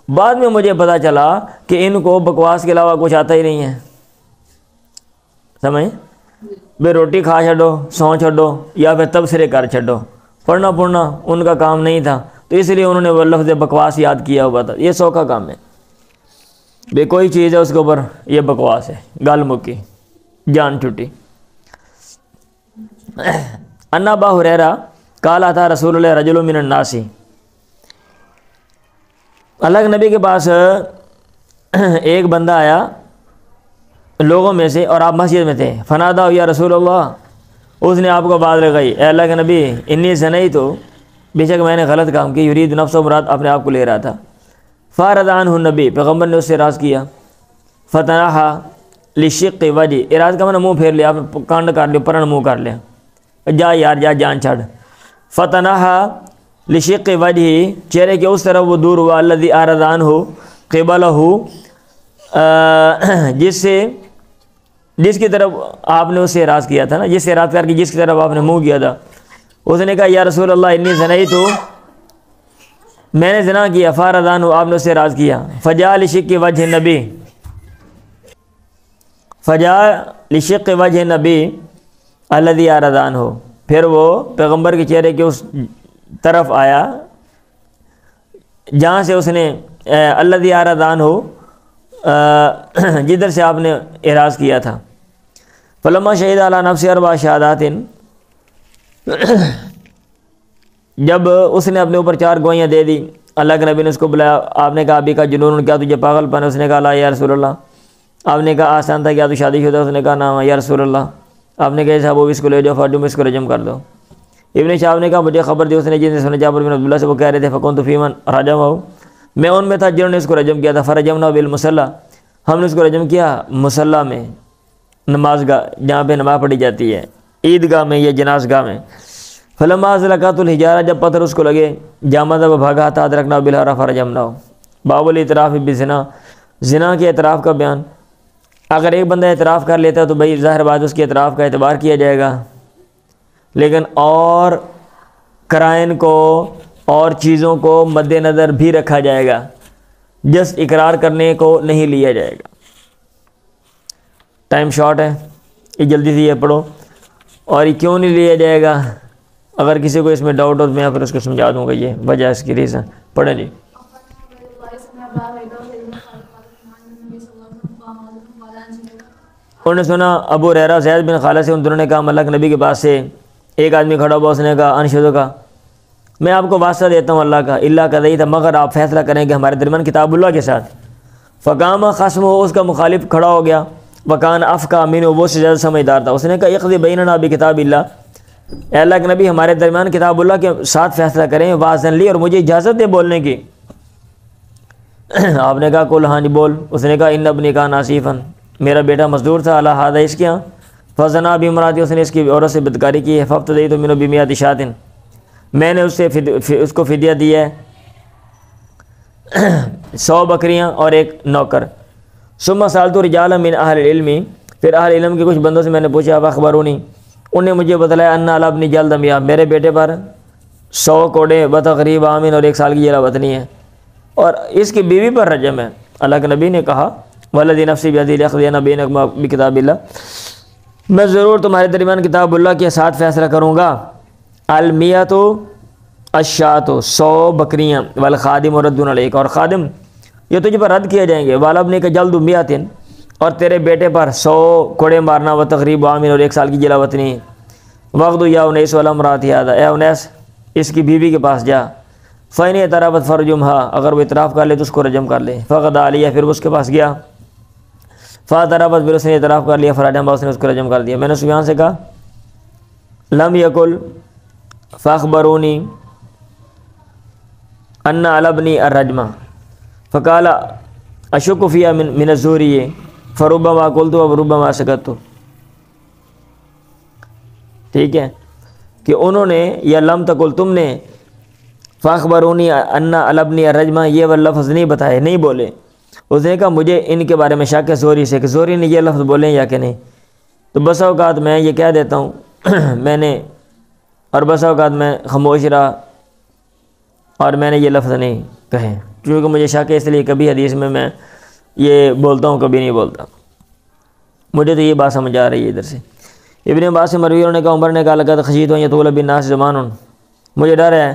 بعد میں مجھے پتا چلا کہ ان کو بکواس کے علاوہ کچھ آتا ہی نہیں ہے۔ سمجھ بے، روٹی کھا چھڈو، سو چھڈو یا پھر تبصرے کر چھڈو، پڑھنا ان کا کام نہیں تھا، تو اس لیے انہوں نے وہ لفظ بکواس یاد کیا ہوا تھا۔ یہ سوکھا کام ہے بے، کوئی چیز ہے اس کے اوپر یہ بکواس ہے، گل مکی، جان چھٹی۔ ان ابا ہریرہ قال اتى رسول اللہ رجل من الناس، اللہ کے نبی کے پاس ایک بندہ آیا لوگوں میں سے اور آپ مسجد میں تھے، فنادا یا رسول اللہ، اس نے آپ کو بات لگائی، اے اللہ کے نبی انی زنیت، بے شک میں نے غلط کام کی، یرید نفس و مراد اپنے آپ کو لے رہا تھا، فارض عنہ النبی، پیغمبر نے اس سے اعراض کیا، فتنحا لشق وجہ، اعراض کا معنی منہ پھیر لیا، آپ نے کانڈ کر لیا، پرن منہ کر لیا، جا یار جا جان چھڑ، فتنحا لشق وجہ، چہرے کے اس طرف وہ دور ہوا، الذی اعرض عنہ قبلہ، جس کی طرف آپ نے اس سے اعراض کیا تھا نا، جس سے اعراض کر کے جس کی طرف آپ نے منہ کیا تھا، اس نے کہا یا رسول اللہ انی زنیت، میں نے زنا کیا، فارض عنہ، آپ نے اس سے اعراض کیا، فجاء لشق وجہ نبی، فجاء لشق وجہ نبی الذی اعرض عنہ، پھر وہ پیغمبر کے چہرے کے اس طرف آیا جہاں سے اس نے الذی اعرض عنہ، جدھر سے آپ نے اعراض کیا تھا، فلما شہید علی نفس اربع شہادات، جب اس نے اپنے اوپر 4 گواہیاں دے دی، اللہ کے نبی نے اس کو بلایا، آپ نے کہا ابھی کا جنون، کیا تجھے پاگل پن؟ اس نے کہا لا یا رسول اللہ، آپ نے کہا آسان تھا، کیا تو شادی شدہ؟ اس نے کہا نہ یا رسول اللہ، آپ نے کہا صاحب وہ اس کو لے جاؤ، فاڈو اس کو رجم کر دو۔ ابن شہاب نے کہا مجھے خبر دی، اس نے جن سے سنا جابر بن عبداللہ سے، وہ کہہ رہے تھے فکنت فی من رجمہ، میں ان میں تھا جنہوں نے اس کو رجم کیا تھا، فرجمنا بالمصلی، ہم نے اس کو رجم کیا مصلی میں، نماز گاہ جہاں پہ نماز پڑھی جاتی ہے، عیدگاہ میں یا جناز گاہ میں، فلما ازلقت الحجارہ، جب پتھر اس کو لگے، جامدہ وہ بھاگا تھا، ادرکنا بالحرا فرجمنا۔ باب الاعتراف بالزنا، زنا کے اعتراف کا بیان۔ اگر ایک بندہ اعتراف کر لیتا ہے تو بھائی ظاہر بات اس کے اعتراف کا اعتبار کیا جائے گا، لیکن اور قرائن کو اور چیزوں کو مد نظر بھی رکھا جائے گا، جسٹ اقرار کرنے کو نہیں لیا جائے گا۔ ٹائم شارٹ ہے، یہ جلدی سے یہ پڑھو، اور یہ کیوں نہیں لیا جائے گا؟ اگر کسی کو اس میں ڈاؤٹ ہو تو میں پھر اس کو سمجھا دوں گا، یہ وجہ اس کی ریزن پڑھیں جی۔ انہوں نے سنا ابو ہریرہ زید بن خالد سے، ان دونوں نے کہا اللہ کے نبی کے پاس سے ایک آدمی کھڑا ہوا، اس نے کہا انشدو کا، میں آپ کو واسطہ دیتا ہوں اللہ کا، اللہ کا دئی تھا، مگر آپ فیصلہ کریں کہ ہمارے درمیان کتاب اللہ کے ساتھ، فقام خصم ہو، اس کا مخالف کھڑا ہو گیا، وکان افقہ منہ، وہ سے زیادہ سمجھدار تھا، اس نے کہا اقضی بیننا بکتاب اللہ، اے اللہ کے نبی ہمارے درمیان کتاب اللہ کے ساتھ فیصلہ کریں، واذن لی، اور مجھے اجازت دے بولنے کی۔ آپ نے کہا کل، ہاں جی بول۔ اس نے کہا ان ابنی کان آصیفا، میرا بیٹا مزدور تھا، اللہ ہذا، اس کے ہاں، فزنا بامراتی، اس نے اس کی عورت سے بدکاری کی ہے، ففتدیت منہ بمیات شاۃ، میں نے اس سے اس کو فدیہ دیا ہے 100 بکریاں اور ایک نوکر۔ ثم سألت رجالا من اہل العلم، پھر اہل علم کے کچھ بندوں سے میں نے پوچھا، فاخبرونی، انہوں نے مجھے بتلایا، ان علی ابن جلد میاہ، میرے بیٹے پر 100 کوڑے بتقریب عامن اور 1 سال کی جلا وطنی ہے، اور اس کی بیوی پر رجم ہے۔ اللہ کے نبی نے کہا، والذی نفسی بیدیہ لاقضین بینکم بکتاب اللہ، میں ضرور تمہارے درمیان کتاب اللہ کے ساتھ فیصلہ کروں گا۔ المیۃ الشاۃ، 100 بکریاں، والخادم رد علیک، اور خادم یہ تجھ پر رد کیے جائیں گے، والابن کا جلد میۃ، اور تیرے بیٹے پر 100 کوڑے مارنا، و تقریب عامن اور 1 سال کی جلا وطنی۔ وغدو یا انیس والامرات ہذا، اے انیس اس کی بیوی کے پاس جا، فَإِنْ اعْتَرَفَتْ فَرْجُمْهَا، اگر وہ اعتراف کر لے تو اس کو رجم کر لے۔ فغدا علیہ، پھر وہ اس کے پاس گیا، فاعترفت، پھر اس نے اعتراف کر لیا، فرجمہ، اس نے اس کو رجم کر دیا۔ میں نے سفیان سے کہا، لم یقل فاخبرونی ان علی ابنی الرجمہ، فقال اشک فیہا من الزہری فربما قلت وربما سکت۔ ٹھیک ہے کہ انہوں نے، یا لم تقل، تم نے، فاخبرونی ان علی ابنی الرجمہ، یہ وہ لفظ نہیں بتائے، نہیں بولے۔ اس نے کہا مجھے ان کے بارے میں شک ہے زہری سے، کہ زہری نے یہ لفظ بولے یا کہ نہیں، تو بسا اوقات میں یہ کہہ دیتا ہوں میں نے، اور بسا اوقات میں خاموش رہا اور میں نے یہ لفظ نہیں کہے، کیونکہ مجھے شک ہے، اس لیے کبھی حدیث میں یہ بولتا ہوں، کبھی نہیں بولتا۔ مجھے تو یہ بات سمجھ آ رہی ہے ادھر سے۔ ابن عباس سے مروی نے کہا، عمر نے کہا، لقد خشیت ان یطول بالناس زمان، مجھے ڈر ہے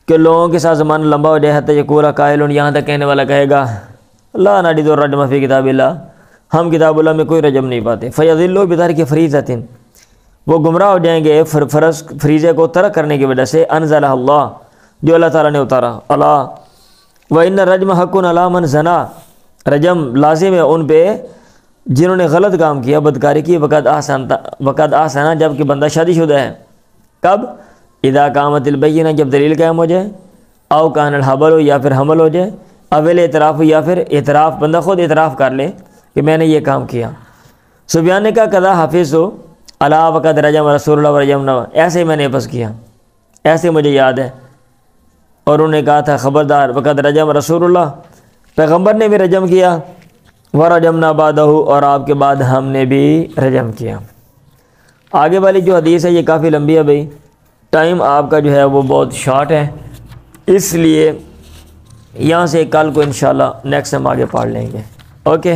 کہ لوگوں کے ساتھ زمانہ لمبا ہو جائے، حتی یقول قائل، یہاں تک کہنے والا کہے گا، لا نجد الرجم فی کتاب اللہ، ہم کتاب اللہ میں کوئی رجم نہیں پاتے۔ فیضلوا بترک فریضۃ، وہ گمراہ ہو جائیں گے فرض فریضے کو ترک کرنے کی وجہ سے، انزلہ اللہ، جو اللہ تعالیٰ نے اتارا، اللہ وان الرجم حق علی من زنا، رجم لازم ہے ان پہ جنہوں نے غلط کام کیا، بدکاری کی، وقد احسن، جب کہ بندہ شادی شدہ ہے۔ کب؟ اذا قامت البینہ، جب دلیل قائم ہو جائے، او کان الحبل، یا پھر حمل ہو جائے، اول اعتراف، یا پھر اعتراف، بندہ خود اعتراف کر لے کہ میں نے یہ کام کیا۔ سفیان نے کہا، قضا حافظ ہو الا وقد رجم رسول اللہ ورجمنا، ایسے ہی میں نے حفظ کیا، ایسے مجھے یاد ہے۔ اور انہوں نے کہا تھا، خبردار، وقد رجم رسول اللہ، پیغمبر نے بھی رجم کیا، ورجمنا بعدہ، اور آپ کے بعد ہم نے بھی رجم کیا۔ آگے والی جو حدیث ہے یہ کافی لمبی ہے بھائی، ٹائم آپ کا جو ہے وہ بہت شارٹ ہے، اس لیے یہاں سے کل کو انشاءاللہ نیکسٹ ہم آگے پڑھ لیں گے۔ اوکے۔